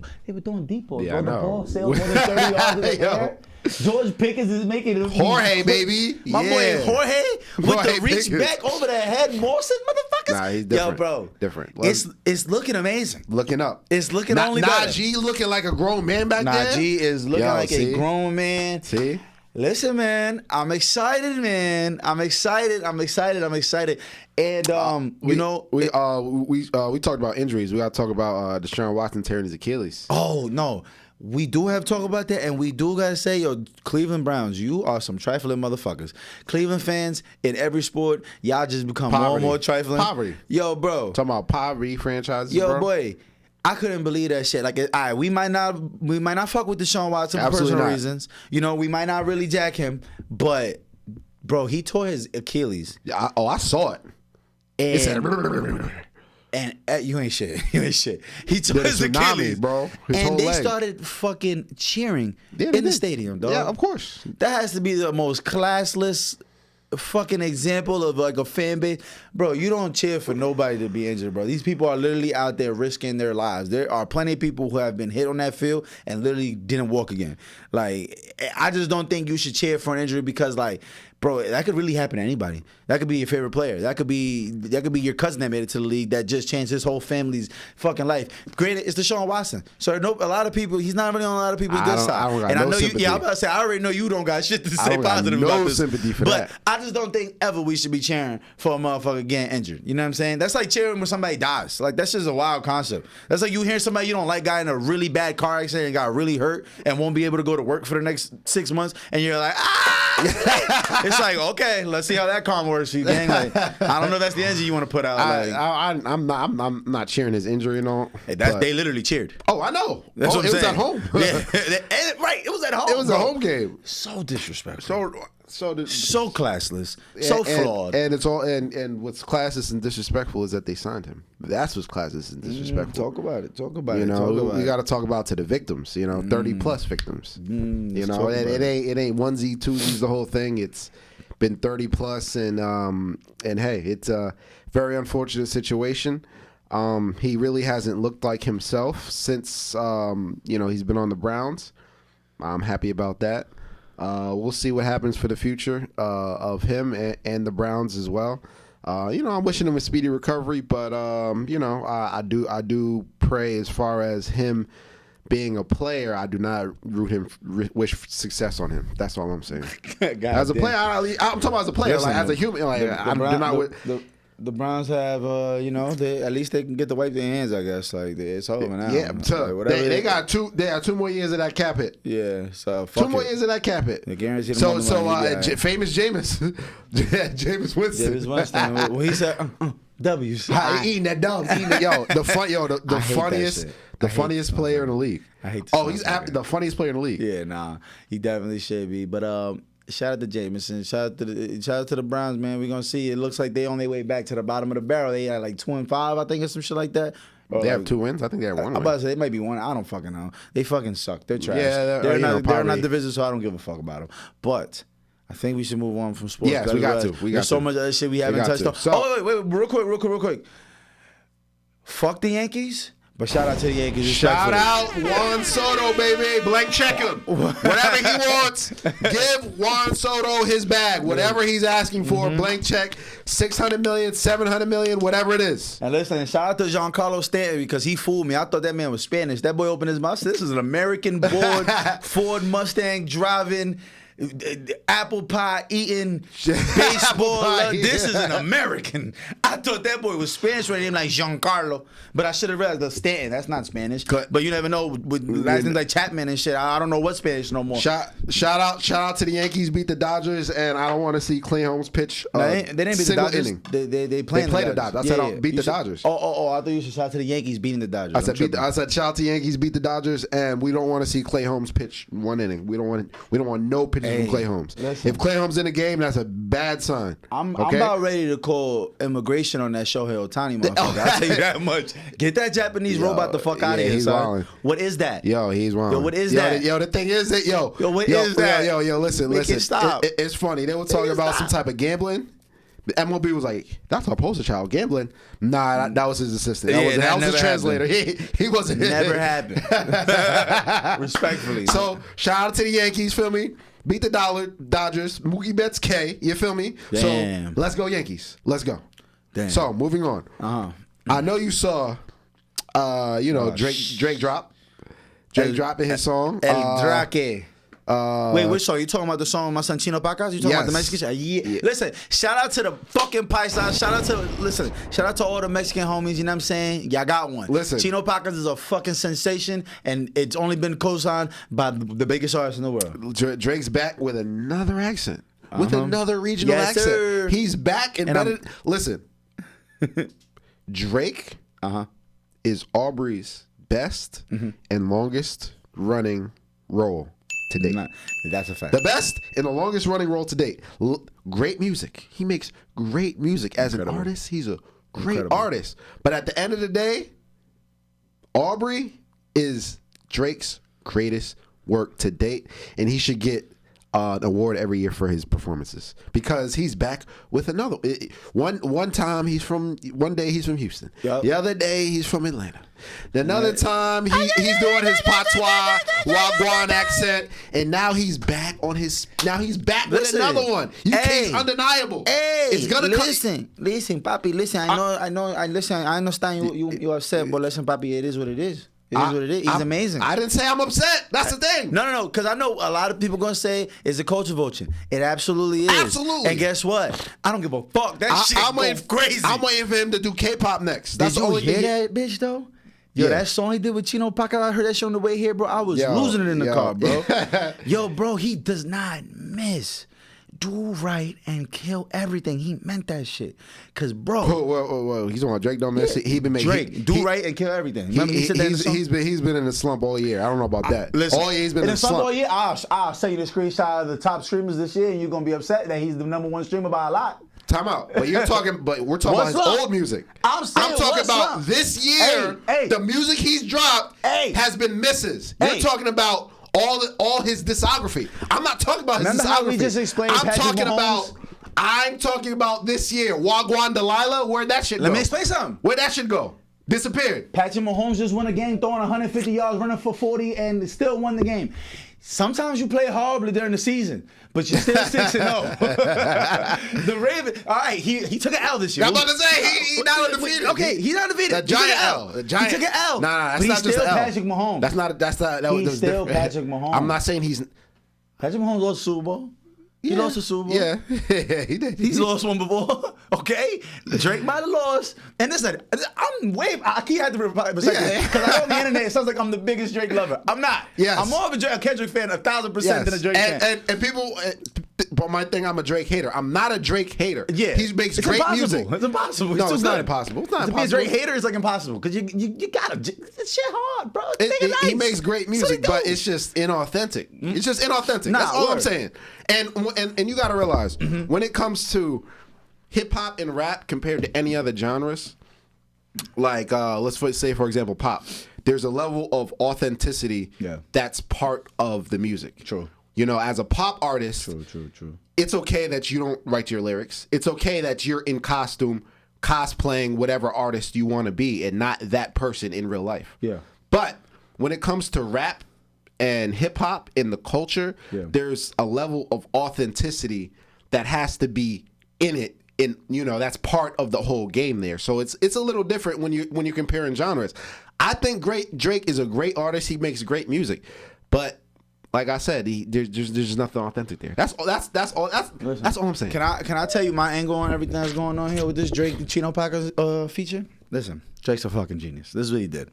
deep balls. Yeah, I know. The ball sailed more than 30 yards in the air. George Pickens is making it. Jorge, baby. My boy Jorge with the reach Pickens. back over the head motion, motherfuckers. Nah, he's different. Yo, bro. Different. It's looking amazing. Looking up. It's looking only better. Najee looking like a grown man back there. Najee is looking like a grown man. See? Listen, man, I'm excited, man. I'm excited. And we talked about injuries. We got to talk about Deshaun Watson tearing his Achilles. Oh no. We do have to talk about that, and we do gotta say, yo, Cleveland Browns, you are some trifling motherfuckers. Cleveland fans in every sport, y'all just become more and more trifling. Poverty. Yo, bro. Talking about poverty franchises, yo, bro. Boy, I couldn't believe that shit. Like, all right, we might not fuck with Deshaun Watson for personal reasons. We might not really jack him, but bro, he tore his Achilles. I saw it. It said, and you ain't shit. He tore his Achilles, bro. And they started fucking cheering in the stadium, dog. Yeah, of course. That has to be the most classless fucking example of like a fan base. Bro, you don't cheer for nobody to be injured, bro. These people are literally out there risking their lives. There are plenty of people who have been hit on that field and literally didn't walk again. Like, I just don't think you should cheer for an injury because, like, bro, that could really happen to anybody. That could be your favorite player. That could be your cousin that made it to the league that just changed his whole family's fucking life. Granted, it's Deshaun Watson. So a lot of people, he's not really on a lot of people's good side. I'm about to say, I already know you don't got shit to say positive about this. Sympathy for but that. I just don't think ever we should be cheering for a motherfucker getting injured. You know what I'm saying? That's like cheering when somebody dies. Like, that's just a wild concept. That's like you hear somebody you don't like guy in a really bad car accident and got really hurt and won't be able to go to work for the next 6 months, and you're like, it's like, okay, let's see how that calm works for you, gang. Like, I don't know if that's the energy you want to put out. I'm not cheering his injury and all. They literally cheered. Oh, I know. That's what I'm saying. It was at home. Yeah. Right, it was at home. It was a home game. So disrespectful. So So classless, so flawed. And it's all and what's classist and disrespectful is that they signed him. That's what's classist and disrespectful. Talk about it. You know, we got to talk about to the victims. You know, 30+ victims. You know, it ain't onesie twosies the whole thing. It's been 30+, and hey, it's a very unfortunate situation. He really hasn't looked like himself since you know, he's been on the Browns. I'm happy about that. We'll see what happens for the future of him and the Browns as well. You know, I'm wishing him a speedy recovery, but you know, I do pray as far as him being a player. I do not wish success on him. That's all I'm saying. As a player, I'm talking about as a player, like as a human. Like I do not. The Browns have, you know, at least they can get to wipe their hands, I guess. Like, it's over now. Yeah, they got two more years of that cap hit. Yeah, so fuck 2 more years of that cap hit. They guarantee so famous Jameis, Jameis Winston. Jameis Winston. Well, he said, W's. Eating that dog. The funniest player in the league. I hate. He's the funniest player in the league. Yeah, nah, he definitely should be. But shout out to Jameson. Shout out to the Browns, man. We're gonna see. It looks like they on their way back to the bottom of the barrel. They had like 2-5, I think, or some shit like that. Or they have 2 wins. I think they have 1 win. I'm about to say they might be 1. I don't fucking know. They fucking suck. They're trash. Yeah, they're not division, so I don't give a fuck about them. But I think we should move on from sports. Yes, we got to. There's so much other shit we haven't touched on. So, wait, real quick. Fuck the Yankees. But shout out to the Yankees. Shout out Juan Soto, baby. Blank check him. Whatever he wants, give Juan Soto his bag. Whatever he's asking for, blank check, $600 million, $700 million, whatever it is. And listen, shout out to Giancarlo Stanton because he fooled me. I thought that man was Spanish. That boy opened his mouth. This is an American-born Ford Mustang driving, apple pie eating, baseball. This is an American. I thought that boy was Spanish right here, like Giancarlo. But I should have realized the Stanton. That's not Spanish. But you never know with last names like Chapman and shit. I don't know what Spanish no more. Shout out to the Yankees beat the Dodgers, and I don't want to see Clay Holmes pitch. They didn't beat the Dodgers. They played the Dodgers. I said beat the Dodgers. Oh! I thought you should shout out to the Yankees beating the Dodgers. I said shout out to the Yankees beat the Dodgers, and we don't want to see Clay Holmes pitch 1 inning. We don't want no pitches from Clay Holmes. Listen. If Clay Holmes in the game, that's a bad sign. I'm about ready to call immigration on that Shohei Ohtani motherfucker. I'll tell you that much. Get that Japanese robot the fuck out of here, son. What is that? Yo, he's wrong. Yo, what is that? Yo, the thing is that what is that? Yo, listen. Stop. It's funny. They were talking about some type of gambling. The MLB was like, that's our poster child, gambling. Nah, that was his assistant. That was his translator. He wasn't. Never happened. Respectfully. So shout out to the Yankees, feel me? Beat the Dodgers. Mookie Betts K. You feel me? Damn. So let's go Yankees. Let's go. Damn. So moving on. I know you saw, Drake drop. Drake dropping his song. El Drake. Wait, which song? You talking about the song My Son Chino Pacas? You talking about the Mexican shit? Yeah. Listen, shout out to the fucking Paisans. Shout out to all the Mexican homies, you know what I'm saying? Y'all got one. Listen. Chino Pacas is a fucking sensation, and it's only been co-signed by the biggest artist in the world. Drake's back with another accent. With another regional accent. Sir. He's back and better. Listen, Drake is Aubrey's best and longest running role to date. That's a fact. The best and the longest running role to date. Great music. He makes great music. As an artist, he's a great artist. But at the end of the day, Aubrey is Drake's greatest work to date, and he should get an award every year for his performances because he's back with another. One day he's from Houston. Yep. The other day he's from Atlanta. Another time he's doing his patois Wagwan accent, and now he's back on his. Now he's back with another one. It's undeniable. It's gonna listen, papi. Listen, I understand you upset, but listen, papi, it is what it is. It is what it is. He's amazing. I did't say I'm upset. That's the thing. No. Because I know a lot of people going to say it's a culture vulture. It absolutely is. Absolutely. And guess what? I don't give a fuck. That shit goes crazy. I'm waiting for him to do K-pop next. That's Did you hear that bitch, though? Yo, that song he did with Chino Pacas, I heard that shit on the way here, bro. I was losing it in the car, bro. Yo, bro, he does not miss. do right and kill everything. He meant that shit. Cause bro, whoa. He's on Drake. Don't miss it. He been making Drake. Do right and kill everything. Remember he said that in the song? He's been in a slump all year. I don't know about that. Listen, all year he's been in a slump all year. I'll send you the screenshot of the top streamers this year, and you're gonna be upset that he's the #1 streamer by a lot. Time out. But we're talking about his old music. I'm talking about this year. The music he's dropped has been misses. You're talking about all his discography. I'm not talking about his discography. Remember how we just explained I'm talking about this year. Wagwan Delilah, where'd that shit go? Let me explain something. Where'd that shit go? Disappeared. Patrick Mahomes just won a game throwing 150 yards, running for 40, and still won the game. Sometimes you play horribly during the season, but you're still 6-0. The Ravens, all right, he took an L this year. I'm about to say, he's not undefeated. Okay, he's not undefeated. A giant L. He took an L. Nah, that's not just an L. Patrick Mahomes. He's still Patrick Mahomes. I'm not saying he's... Patrick Mahomes lost the Super Bowl. He lost the Super Bowl. Yeah, he did. He's lost one before. Okay, Drake might have lost. And listen, I keep had to reply because I on the internet it sounds like I'm the biggest Drake lover. I'm not. Yes. I'm more of a Kendrick fan 1,000% than a Drake fan. And people, but my thing, I'm a Drake hater. I'm not a Drake hater. Yeah, he makes great music. It's impossible. No, it's not impossible. It's not impossible. To be a Drake hater is like impossible because you gotta. This shit hard, bro. He makes great music, but it's just inauthentic. It's just inauthentic. That's all I'm saying. And you gotta realize when it comes to hip hop and rap compared to any other genres, like let's say for example pop, there's a level of authenticity that's part of the music. True. You know, as a pop artist, true. It's okay that you don't write your lyrics. It's okay that you're in costume, cosplaying whatever artist you want to be, and not that person in real life. Yeah. But when it comes to rap and hip hop in the culture, there's a level of authenticity that has to be in it. And that's part of the whole game there. So it's a little different when you're comparing genres. I think Drake is a great artist. He makes great music, but like I said, there's nothing authentic there. That's all I'm saying. Can I tell you my angle on everything that's going on here with this Drake Chino Packers feature? Listen, Drake's a fucking genius. This is what he did.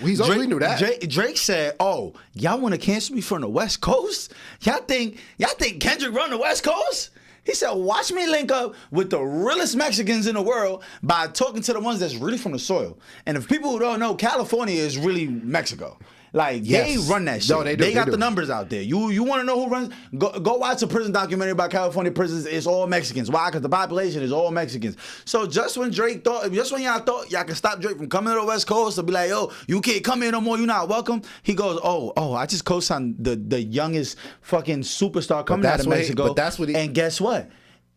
We knew that. Drake said, "Oh, y'all want to cancel me from the West Coast? Y'all think Kendrick run the West Coast?" He said, "Watch me link up with the realest Mexicans in the world by talking to the ones that's really from the soil." And if people who don't know, California is really Mexico. Like they run that shit. No, they got the numbers out there. You want to know who runs? Go watch a prison documentary about California prisons. It's all Mexicans. Why? Because the population is all Mexicans. So just when y'all thought y'all can stop Drake from coming to the West Coast to be like, yo, you can't come here no more. You're not welcome. He goes, oh, I just co-signed the youngest fucking superstar coming out of Mexico. But that's what and guess what?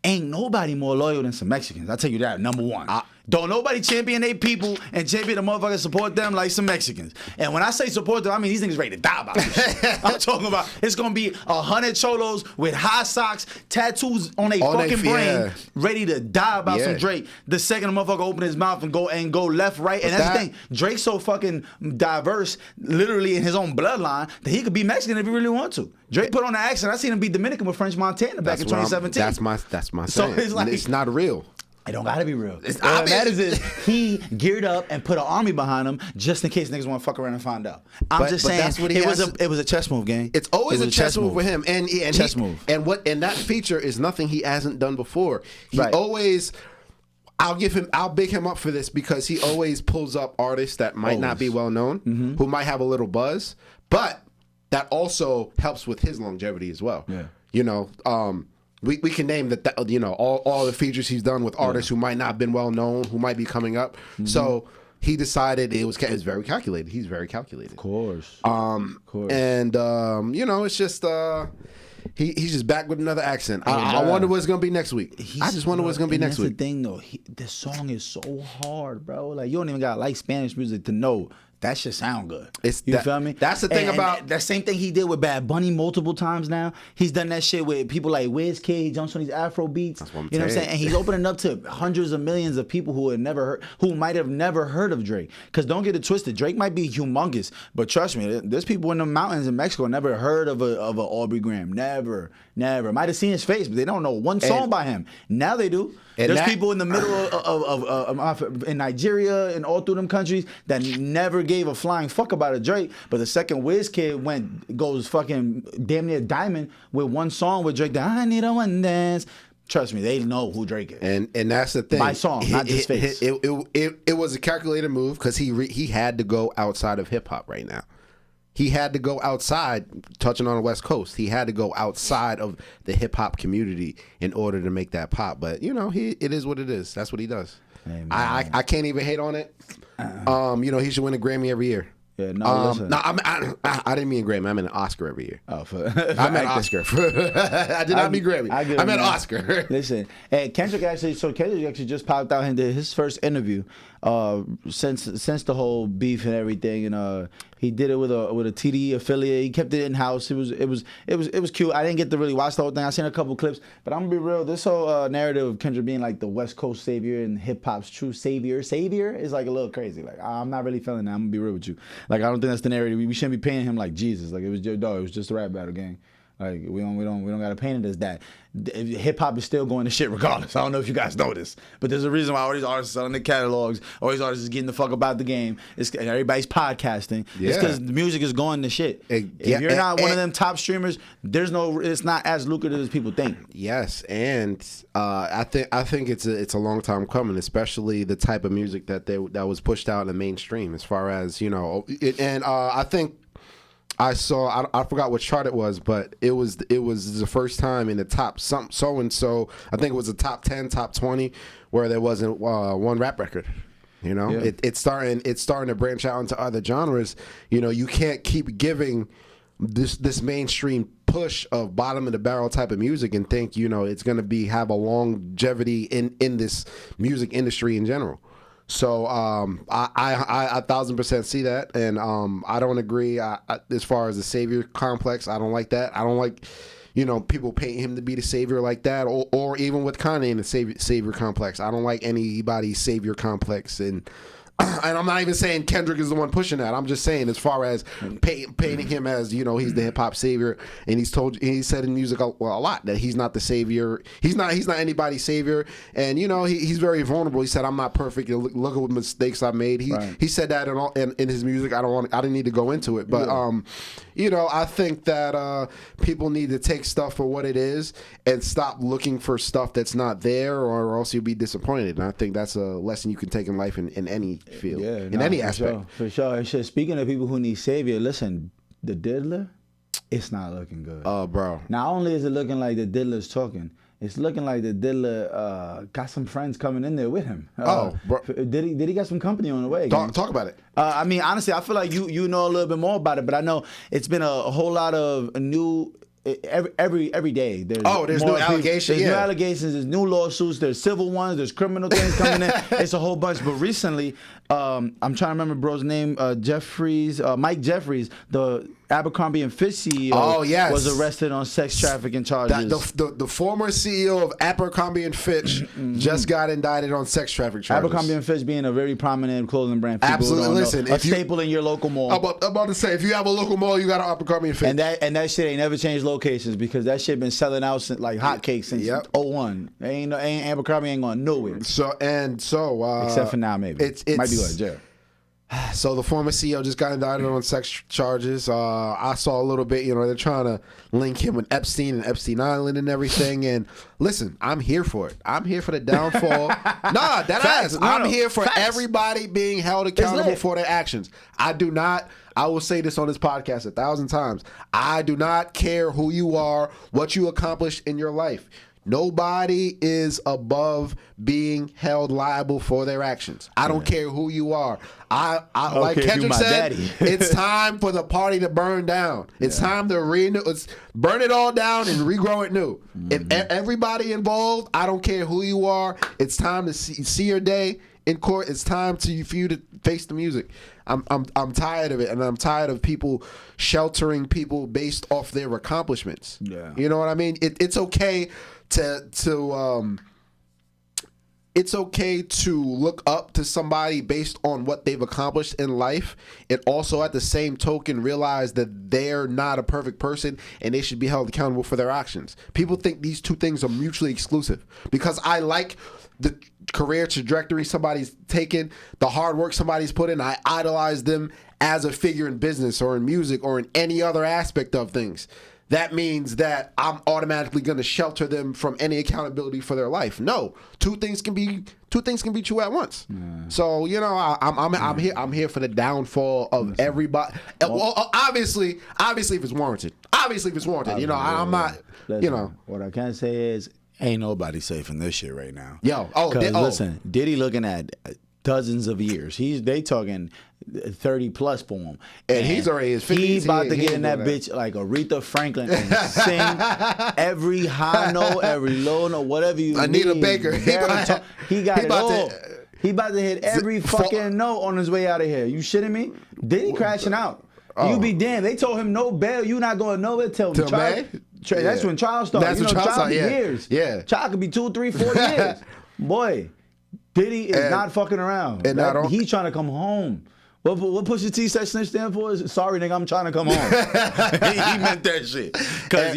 Ain't nobody more loyal than some Mexicans. I'll tell you that, number one. Don't nobody champion their people and champion the motherfuckers support them like some Mexicans. And when I say support them, I mean these niggas ready to die about this shit. I'm talking about it's gonna be 100 cholos with high socks, tattoos on their fucking brain, ready to die about some Drake. The second the motherfucker open his mouth and go left, right. And that's the thing. Drake's so fucking diverse, literally in his own bloodline, that he could be Mexican if he really want to. Drake put on the accent. I seen him be Dominican with French Montana back in 2017. That's my saying. So it's like it's not real. It don't gotta be real. What matters is he geared up and put an army behind him just in case niggas want to fuck around and find out. I'm just saying that's what it was a chess move, gang. It's always a chess move for him, and chess move. And that feature is nothing he hasn't done before. He always. I'll big him up for this because he always pulls up artists that might not be well known, who might have a little buzz, but that also helps with his longevity as well. Yeah. We can name that all the features he's done with artists who might not have been well known, who might be coming up. So he decided it was very calculated. He's very calculated. Of course. And it's just he's just back with another accent. I wonder what it's gonna be next week. I just wonder what it's gonna be next week. That's the thing though. This song is so hard, bro. Like you don't even gotta like Spanish music to know that shit sound good. You feel me? That's the thing about that same thing he did with Bad Bunny multiple times now. He's done that shit with people like Wizkid. He jumps on these Afro beats. That's what I'm you know what I'm saying? And he's opening up to hundreds of millions of people who might have never heard of Drake. Because don't get it twisted, Drake might be humongous, but trust me, there's people in the mountains in Mexico never heard of a Aubrey Graham. Never. Might have seen his face, but they don't know one song by him. Now they do. There's people in the middle of in Nigeria and all through them countries that never gave a flying fuck about a Drake, but the second Wiz Kid goes fucking damn near diamond with one song with Drake. That I need a one dance. Trust me, they know who Drake is. And that's the thing. By song, not just face. It was a calculated move because he had to go outside of hip hop right now. He had to go outside, touching on the West Coast. He had to go outside of the hip hop community in order to make that pop. But it is what it is. That's what he does. Amen. I can't even hate on it. He should win a Grammy every year. Yeah, no, listen. No, I didn't mean Grammy. I meant an Oscar every year. Oh, I meant Oscar. I did not mean Grammy. I meant Oscar. Listen, and Kendrick actually just popped out and did his first interview since the whole beef and everything, and he did it with a TDE affiliate. He kept it in house. It was cute. I didn't get to really watch the whole thing. I seen a couple clips, but I'm gonna be real. This whole narrative of Kendrick being like the West Coast savior and hip hop's true savior is like a little crazy. Like I'm not really feeling that. I'm gonna be real with you. Like I don't think that's the narrative. We shouldn't be paying him like Jesus. Like it was your dog. It was just a rap battle, gang. Like we don't gotta paint it as that. Hip hop is still going to shit regardless. I don't know if you guys know this, but there's a reason why all these artists are selling their catalogs. All these artists is getting the fuck about the game. And everybody's podcasting. Yeah. It's because the music is going to shit. If you're not one of them top streamers, it's not as lucrative as people think. Yes, and I think it's a long time coming, especially the type of music that was pushed out in the mainstream. As far as I think. I forgot what chart it was, but it was the first time in the top so and so. I think it was the top 10, top 20, where there wasn't one rap record. Yeah. It's starting to branch out into other genres. You can't keep giving this mainstream push of bottom of the barrel type of music and think it's going to have a longevity in this music industry in general. So I 1,000% see that, and I don't agree as far as the savior complex. I don't like that. I don't like people paint him to be the savior like that, or even with Kanye in the savior complex. I don't like anybody's savior complex, and I'm not even saying Kendrick is the one pushing that. I'm just saying as far as painting him as he's the hip hop savior, and he said in music a lot that he's not the savior. He's not anybody's savior, and he's very vulnerable. He said, "I'm not perfect. Look at what mistakes I've made." He said that in his music. I didn't need to go into it, but I think that people need to take stuff for what it is and stop looking for stuff that's not there, or else you'll be disappointed. And I think that's a lesson you can take in life in any field, in any aspect. For sure. And shit, speaking of people who need savior, listen, the Diddler, it's not looking good. Oh, bro. Not only is it looking like the Diddler's talking, it's looking like the Diddler got some friends coming in there with him. Bro. Did he got some company on the way? Talk about it. I mean, honestly, I feel like you know a little bit more about it, but I know it's been a whole lot of new. Every day there's new allegations. There's new allegations. There's new lawsuits. There's civil ones. There's criminal things coming in. It's a whole bunch. But recently, I'm trying to remember bro's name. Mike Jeffries, the Abercrombie and Fitch CEO, was arrested on sex trafficking charges. The former CEO of Abercrombie and Fitch just got indicted on sex trafficking charges. Abercrombie and Fitch being a very prominent clothing brand. Absolutely. Listen, a staple in your local mall. I'm about to say, if you have a local mall, you got an Abercrombie and Fitch. And that shit ain't never changed locations because that shit been selling out since, like hotcakes since 01. Abercrombie ain't going nowhere. So except for now, maybe. It might be going to jail. So the former CEO just got indicted on sex charges. I saw a little bit, they're trying to link him with Epstein and Epstein Island and everything. And listen, I'm here for it. I'm here for the downfall. I'm here for everybody being held accountable for their actions. I will say this on this podcast 1,000 times. I do not care who you are, what you accomplished in your life. Nobody is above being held liable for their actions. I don't care who you are. Like Kendrick said, it's time for the party to burn down. It's time to burn it all down and regrow it new. If everybody involved, I don't care who you are, it's time to see your day in court. It's time for you to face the music. I'm tired of it, and I'm tired of people sheltering people based off their accomplishments. Yeah. You know what I mean? It's okay it's okay to look up to somebody based on what they've accomplished in life, and also at the same token realize that they're not a perfect person and they should be held accountable for their actions. People think these two things are mutually exclusive. Because I like the career trajectory somebody's taken, the hard work somebody's put in. I idolize them as a figure in business or in music or in any other aspect of things. That means that I'm automatically going to shelter them from any accountability for their life. No, two things can be true at once. So I'm here for the downfall of everybody. Well, obviously if it's warranted. I'm not. What I can say is, ain't nobody safe in this shit right now. Listen, Diddy looking at dozens of years. They talking 30 plus for him, and he's already his 50s. He's about to get in that bitch like Aretha Franklin and sing every high note, every low note, whatever you Anita need. Baker. He got it all. He about to hit every fucking note on his way out of here. You shitting me? Diddy crashing out. You be damned. They told him no bail. You not going nowhere till May. That's when trial started. That's when trial started. Years. Yeah. Trial could be 2, 3, 4 years. Boy, Diddy is not fucking around. And he's trying to come home. What Pusha T snitch stand for is, sorry nigga, I'm trying to come home. He meant that shit. Cause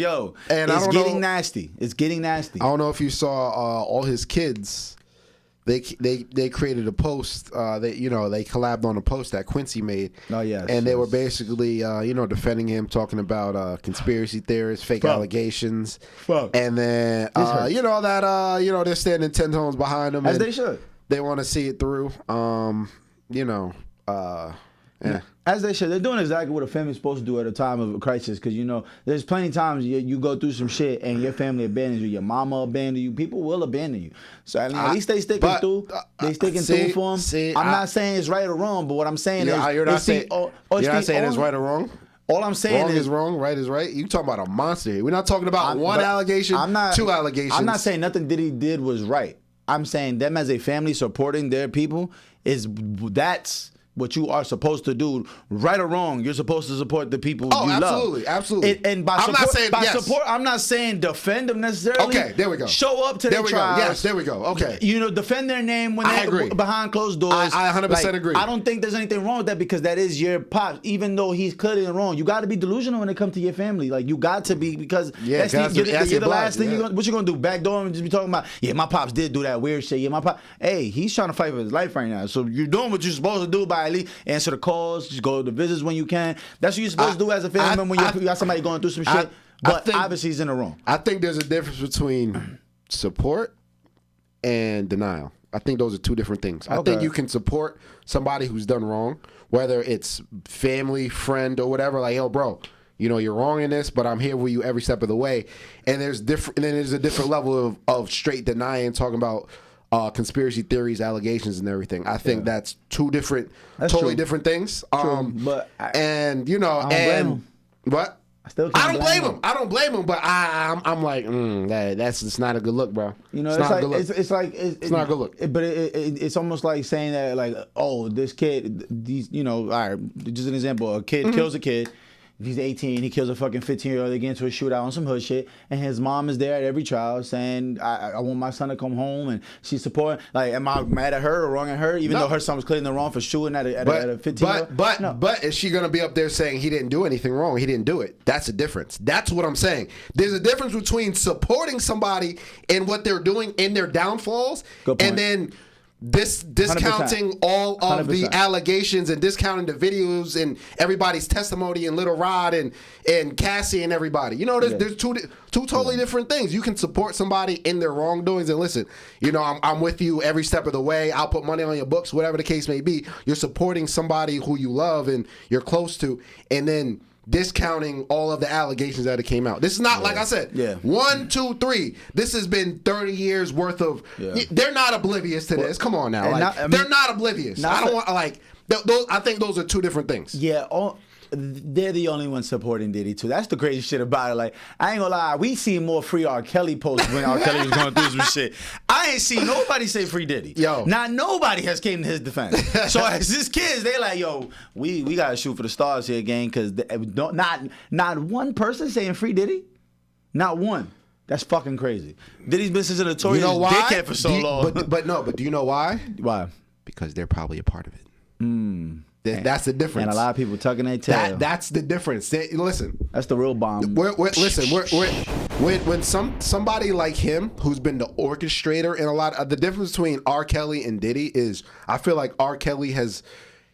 it's getting nasty. It's getting nasty. I don't know if you saw all his kids. They created a post. They collabed on a post that Quincy made. Oh yeah, and they were basically defending him, talking about conspiracy theorists, fake allegations. And then they're standing 10 tones behind him, as they should. They want to see it through. Yeah. As they should. They're doing exactly what a family's supposed to do at a time of a crisis. Because, there's plenty of times you go through some shit and your family abandons you. Your mama abandons you. People will abandon you. So at least they sticking through. They sticking through for them. I'm not saying it's right or wrong, but what I'm saying is... You're not saying it's right or wrong? All I'm saying wrong is wrong, right is right. You talking about a monster here. We're not talking about allegation, 2 allegations. I'm not saying nothing Diddy did was right. I'm saying them as a family supporting their people that's what you are supposed to do, right or wrong. You're supposed to support the people you love. Absolutely. And by support, I'm not saying defend them necessarily. Okay, there we go. Show up to their trials. Yes, there we go. Okay. Defend their name when they're behind closed doors. I 100% agree. I don't think there's anything wrong with that because that is your pop. Even though he's clearly wrong, you got to be delusional when it comes to your family. Like you got to be because that's the last thing what you gonna do. Backdoor and just be talking about. Yeah, my pops did do that weird shit. Yeah, my pop. Hey, he's trying to fight for his life right now. So you're doing what you're supposed to do by at least answer the calls, just go to the visits when you can. That's what you're supposed to do as a family member when you got somebody going through some shit. But obviously he's in the wrong. I think there's a difference between support and denial. I think those are 2 different things. I think you can support somebody who's done wrong, whether it's family, friend, or whatever. Like, yo, bro, you're wrong in this, but I'm here with you every step of the way. And there's a different level of straight denying, talking about conspiracy theories, allegations, and everything. I think that's 2 different, totally different things. But I don't blame him. What? I don't blame him, but I'm like, that's just not a good look, bro. It's not a good look. But it's almost like saying that, like, oh, this kid, all right, just an example, a kid kills a kid. He's 18, he kills a fucking 15-year-old, they get into a shootout on some hood shit, and his mom is there at every trial saying, I want my son to come home, and she's supporting. Like, am I mad at her or wrong at her, even though her son was clearly in the wrong for shooting at a 15-year-old? But is she going to be up there saying he didn't do anything wrong, he didn't do it? That's a difference. That's what I'm saying. There's a difference between supporting somebody in what they're doing in their downfalls, and then discounting 100%. All of 100%. The allegations and discounting the videos and everybody's testimony and Little Rod and Cassie and everybody. There's two totally different things. You can support somebody in their wrongdoings and listen, I'm with you every step of the way. I'll put money on your books, whatever the case may be. You're supporting somebody who you love and you're close to, and then discounting all of the allegations that came out. This is not, like I said, 1, 2, 3. This has been 30 years worth of... They're not oblivious to this. Come on now. They're not oblivious. I don't want... those, I think those are 2 different things. Yeah, they're the only ones supporting Diddy, too. That's the crazy shit about it. Like, I ain't gonna lie, we seen more free R. Kelly posts when R. Kelly was going through some shit. I ain't seen nobody say free Diddy. Yo. Not nobody has came to his defense. So as his kids, they like, yo, we gotta shoot for the stars here, gang, because not one person saying free Diddy. Not one. That's fucking crazy. Diddy's been such a notorious dickhead for so long. But do you know why? Why? Because they're probably a part of it. That's the difference. And a lot of people tucking their tail. That's the difference. Listen, that's the real bomb. When somebody like him, who's been the orchestrator, and a lot of the difference between R. Kelly and Diddy is, I feel like R. Kelly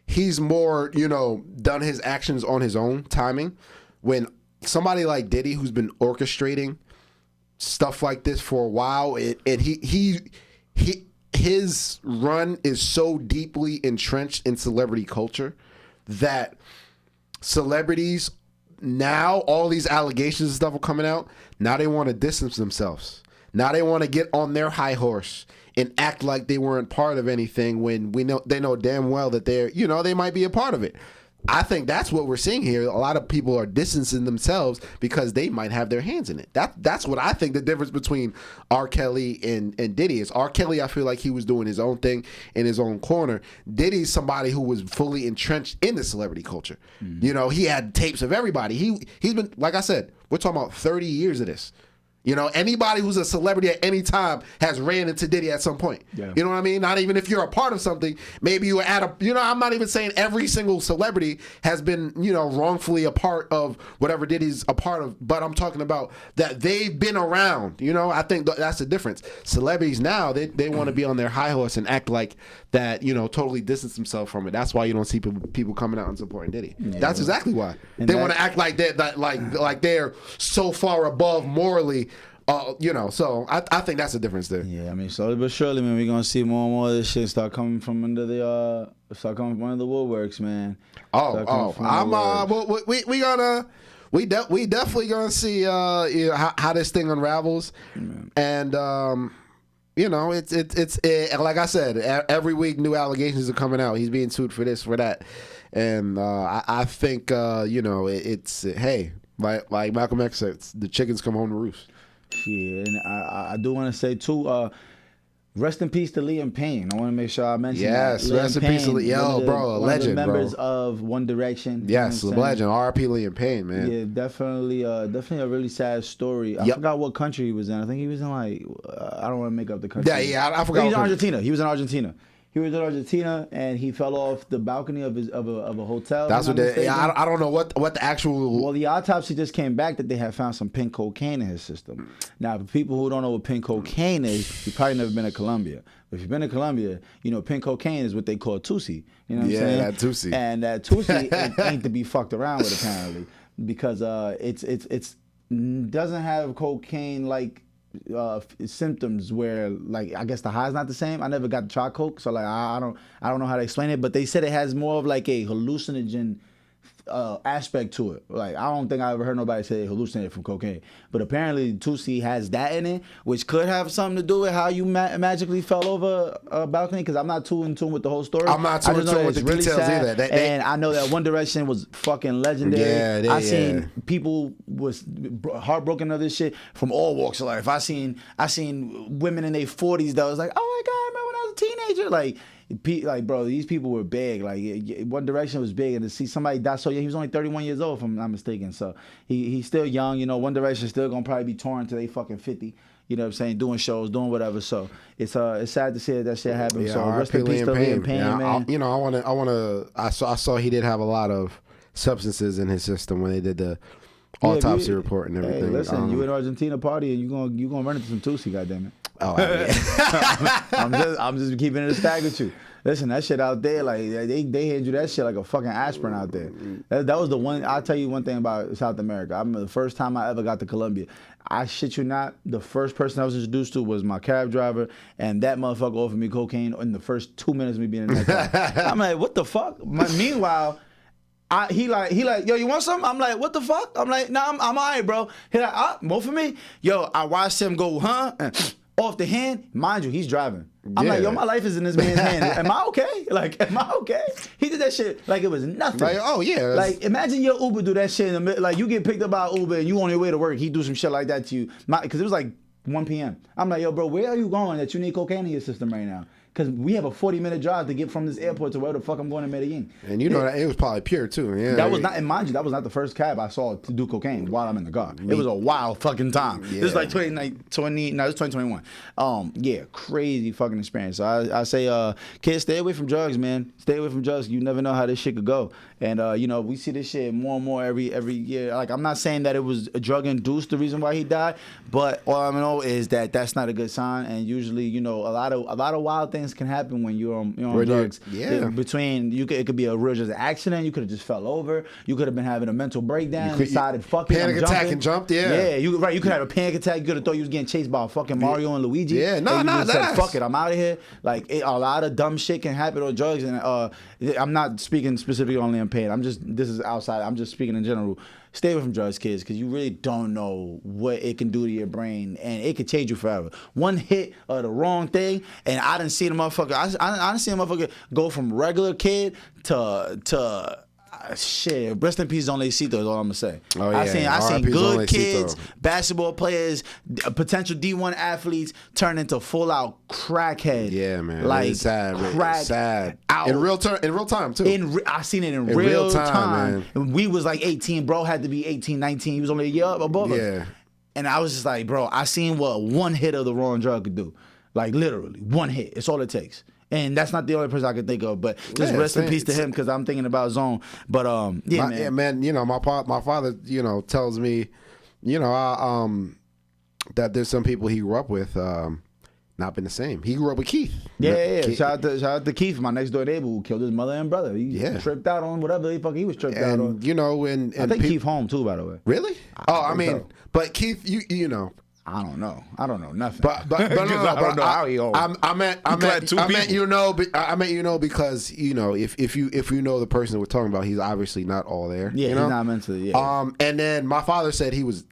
he's more, done his actions on his own timing. When somebody like Diddy, who's been orchestrating stuff like this for a while, his run is so deeply entrenched in celebrity culture that celebrities now, all these allegations and stuff are coming out. Now they want to distance themselves. Now they want to get on their high horse and act like they weren't part of anything when they know damn well that they might be a part of it. I think that's what we're seeing here. A lot of people are distancing themselves because they might have their hands in it. That's what I think the difference between R. Kelly and Diddy is. R. Kelly, I feel like he was doing his own thing in his own corner. Diddy's somebody who was fully entrenched in the celebrity culture. Mm-hmm. He had tapes of everybody. He's been, like I said, we're talking about 30 years of this. Anybody who's a celebrity at any time has ran into Diddy at some point. Yeah. You know what I mean? Not even if you're a part of something. Maybe you were at I'm not even saying every single celebrity has been, wrongfully a part of whatever Diddy's a part of. But I'm talking about that they've been around. I think that's the difference. Celebrities now, they want to be on their high horse and act like that, totally distance themselves from it. That's why you don't see people coming out and supporting Diddy. Yeah, that's exactly why. They want to act like like they're so far above morally. So I think that's the difference there. Yeah, I mean, slowly but surely, man, we're gonna see more and more of this shit start coming from under the woodworks, man. We definitely gonna see how this thing unravels, and it's like I said, every week new allegations are coming out. He's being sued for this, for that, and I think it's hey, like Malcolm X said, the chickens come home to roost. Yeah, and I do want to say too, rest in peace to Liam Payne. I want to make sure I mention that. Yes, rest in peace to Liam. Bro, a legend, bro. Members of One Direction. Yes, a legend. R.I.P. Liam Payne, man. Yeah, definitely a really sad story. I forgot what country he was in. I think he was in I don't want to make up the country. Yeah, I forgot. He was in Argentina. He was in Argentina, and he fell off the balcony of a hotel. That's what I don't know what the actual. Well, the autopsy just came back that they had found some pink cocaine in his system. Now, for people who don't know what pink cocaine is, you've probably never been to Colombia. But if you've been to Colombia, pink cocaine is what they call Tusi. You know what I'm saying? Yeah, that Tusi. And that Tusi ain't to be fucked around with, apparently, because it's doesn't have cocaine like symptoms where, like, I guess the high's not the same. I never got to try coke, so like I don't know how to explain it, but they said it has more of like a hallucinogen aspect to it. Like, I don't think I ever heard nobody say hallucinate from cocaine, but apparently Tusi has that in it, which could have something to do with how you magically fell over a balcony, because I'm not too in tune with the whole story. I'm not too in tune with the really details either. And I know that One Direction was fucking legendary. I seen people was heartbroken of this shit from all walks of life. I seen women in their 40s that was like, oh my God, I remember when I was a teenager. Like, bro, these people were big. Like, One Direction was big, and to see somebody die so young, he was only 31 years old, if I'm not mistaken. So he's still young. One Direction still gonna probably be touring until they fucking 50. You know what I'm saying? Doing shows, doing whatever. So it's sad to see that shit happen. Yeah, so rest in peace to Liam Payne, man. I saw he did have a lot of substances in his system when they did the autopsy report and everything. Hey, listen, you in Argentina party and you gonna run into some Tusi, goddammit. Oh, yeah. I'm just keeping it a stag with you. Listen, that shit out there, like they hand you that shit like a fucking aspirin out there. That was the one. I'll tell you one thing about South America. I remember the first time I ever got to Colombia. I shit you not, the first person I was introduced to was my cab driver, and that motherfucker offered me cocaine in the first 2 minutes of me being in that car. I'm like, what the fuck? Meanwhile, he like, yo, you want something? I'm like, what the fuck? I'm like, nah, I'm all right, bro. He like, more for me? Yo, I watched him go, off the hand. Mind you, he's driving. I'm like, yo, my life is in this man's hand. Am I okay? Like, am I okay? He did that shit like it was nothing. Like, oh, yeah. Like, imagine your Uber do that shit in the middle. Like, you get picked up by Uber and you on your way to work. He do some shit like that to you. Because it was like 1 p.m. I'm like, yo, bro, where are you going that you need cocaine in your system right now? Because we have a 40-minute drive to get from this airport to where the fuck I'm going to Medellin. And you know that it was probably pure too. Yeah, that was not, and mind you, that was not the first cab I saw to do cocaine while I'm in the car. It was a wild fucking time. Yeah. This is like 2021. Yeah, crazy fucking experience. So I say, kids, stay away from drugs, man. Stay away from drugs. You never know how this shit could go. And you know, we see this shit more and more every year. Like, I'm not saying that it was drug induced the reason why he died, but all I know is that that's not a good sign. And usually, you know, a lot of wild things can happen when you're on drugs. Yeah. It could be a real just accident. You could have just fell over. You could have been having a mental breakdown. Decided fucking panic attack and jumped. Yeah. Yeah. You could have a panic attack. You could have thought you was getting chased by fucking Mario and Luigi. Yeah. No. Said, fuck it. I'm out of here. Like a lot of dumb shit can happen on drugs. And I'm not speaking specifically only on Payne. This is outside. I'm just speaking in general. Stay away from drugs, kids, because you really don't know what it can do to your brain, and it could change you forever. One hit of the wrong thing, and I done seen a motherfucker. I done seen a motherfucker go from regular kid to shit. Rest in peace, Don Lecito is all I'm gonna say. Oh yeah. I seen good kids, basketball players, potential D1 athletes turn into full out crackhead. Yeah, man. Like it's sad, crack it's sad. out. In real time too. I seen it in real time. Man. We was like 18. Bro had to be 18, 19. He was only a year above us. Yeah. And I was just like, bro, I seen what one hit of the wrong drug could do. Like literally, one hit. It's all it takes. And that's not the only person I can think of, but just rest in peace to him because I'm thinking about Zone. But man. You know, my father, you know, tells me, you know, that there's some people he grew up with, not been the same. He grew up with Keith. Yeah. Shout out to Keith, my next door neighbor who killed his mother and brother. He tripped out on whatever he was tripped out on. You know, and I think Keith home too, by the way. Really? I mean, so. But Keith, you know. I don't know nothing. But I don't know how he home. I meant you know because you know if you know the person we're talking about, he's obviously not all there. Yeah, you know? He's not mentally. Yeah. And then my father said he was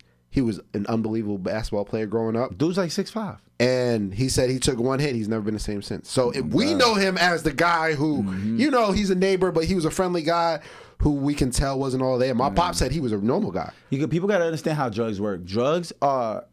an unbelievable basketball player growing up. Dude's like 6'5". And he said he took one hit. He's never been the same since. So we know him as the guy who, you know, he's a neighbor, but he was a friendly guy who we can tell wasn't all there. My pop said he was a normal guy. People got to understand how drugs work. Drugs are...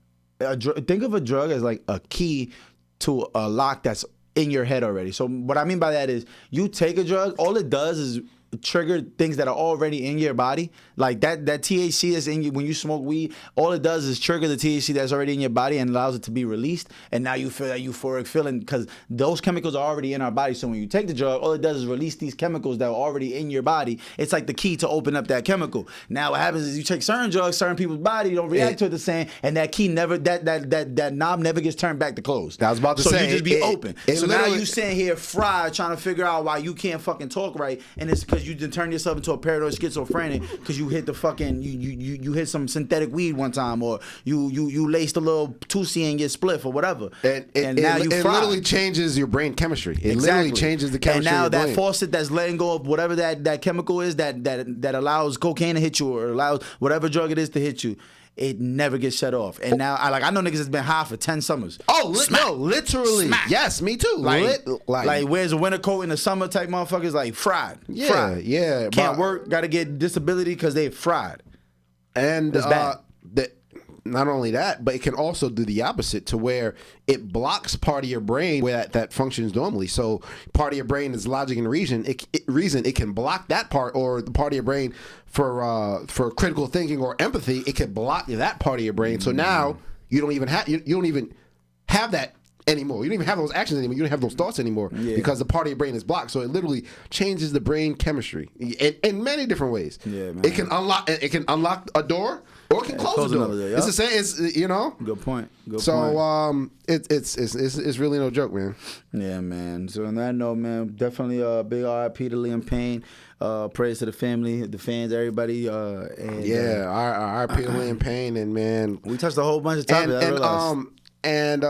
think of a drug as like a key to a lock that's in your head already. So what I mean by that is you take a drug, all it does is trigger things that are already in your body. Like that THC that's in you when you smoke weed, all it does is trigger the THC that's already in your body and allows it to be released. And now you feel that euphoric feeling because those chemicals are already in our body. So when you take the drug, all it does is release these chemicals that are already in your body. It's like the key to open up that chemical. Now what happens is you take certain drugs, certain people's body don't react to it the same, and that key never that knob never gets turned back to closed. I was about to say. So you just be open. So now you sitting here fried trying to figure out why you can't fucking talk right, and it's because you done turn yourself into a paranoid schizophrenic because you hit the fucking you hit some synthetic weed one time, or you laced a little 2C in your spliff or whatever, and now you it literally changes your brain chemistry. It literally changes the chemistry. And now of your that brain. faucet that's letting go of whatever that chemical is that allows cocaine to hit you or allows whatever drug it is to hit you. It never gets shut off. And now I know niggas that's been high for 10 summers. Literally. Smack. Yes, me too. Like wears a winter coat in the summer type motherfuckers, like fried. Yeah, fried. yeah. Can't work, gotta get disability because they fried. And not only that, but it can also do the opposite to where it blocks part of your brain where that functions normally. So part of your brain is logic and reason. It can block that part, or the part of your brain for critical thinking or empathy. It can block that part of your brain. So now you don't even have that anymore. You don't even have those actions anymore. You don't have those thoughts anymore because the part of your brain is blocked. So it literally changes the brain chemistry in many different ways. Yeah, man. It can unlock a door. Or it can close the door. It's the same. It's you know. Good point. It's really no joke, man. Yeah, man. So on that note, man, definitely big R.I.P. to Liam Payne. Praise to the family, the fans, everybody. R.I.P. to Liam Payne, and man, we touched a whole bunch of topics. And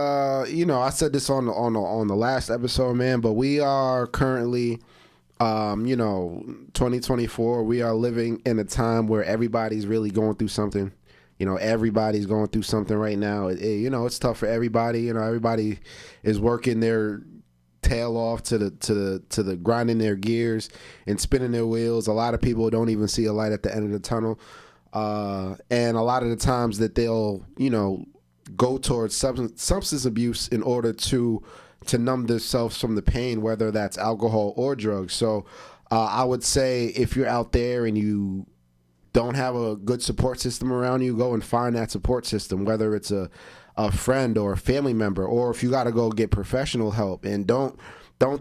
you know, I said this on the last episode, man, but we are currently. 2024, we are living in a time where everybody's really going through something. You know, everybody's going through something right now. It's tough for everybody. You know, everybody is working their tail off to the grinding their gears and spinning their wheels. A lot of people don't even see a light at the end of the tunnel. And a lot of the times that they'll, go towards substance abuse in order to numb themselves from the pain, whether that's alcohol or drugs. So I would say if you're out there and you don't have a good support system around you, go and find that support system, whether it's a friend or a family member, or if you got to go get professional help. And don't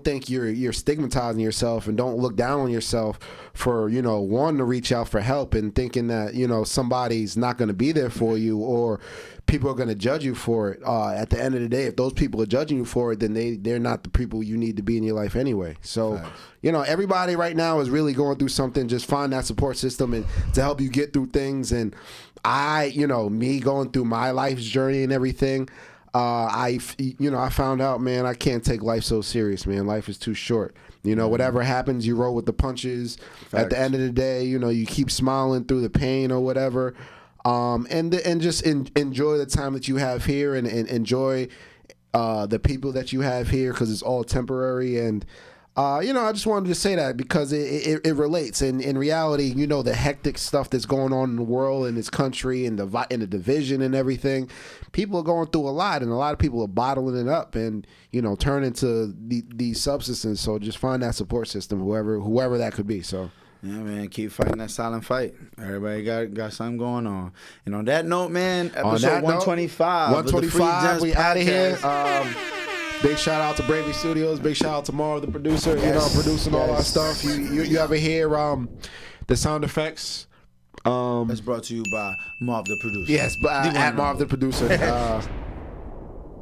think you're stigmatizing yourself, and don't look down on yourself for, wanting to reach out for help and thinking that, somebody's not going to be there for you, or people are going to judge you for it. At the end of the day, if those people are judging you for it, then they're not the people you need to be in your life anyway. So, nice. Everybody right now is really going through something. Just find that support system and to help you get through things. And me going through my life's journey and everything, I found out, man, I can't take life so serious, man. Life is too short. Whatever happens, you roll with the punches. Facts. At the end of the day, you keep smiling through the pain or whatever. And just enjoy the time that you have here, and enjoy the people that you have here, because it's all temporary. And I just wanted to say that because it relates. And in reality, the hectic stuff that's going on in the world and this country and the division and everything, people are going through a lot, and a lot of people are bottling it up and turning to these substances. So just find that support system, whoever that could be. So. Yeah, man, keep fighting that silent fight. Everybody got something going on. And on that note, man, episode 125. 125, we out of here. Big shout out to Bravey Studios. Big shout out to Mar, the producer, producing all our stuff. You ever hear the sound effects? That's brought to you by Marv, the producer. Yes, at Marv, the producer.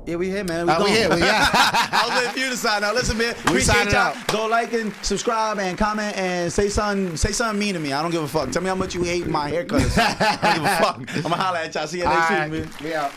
Yeah, we here, man. We here. I was waiting for you to sign out. Listen, man. Appreciate y'all. Go like and subscribe and comment and say something mean to me. I don't give a fuck. Tell me how much you hate my haircut. I don't give a fuck. I'm going to holler at y'all. See you next week, man. We out.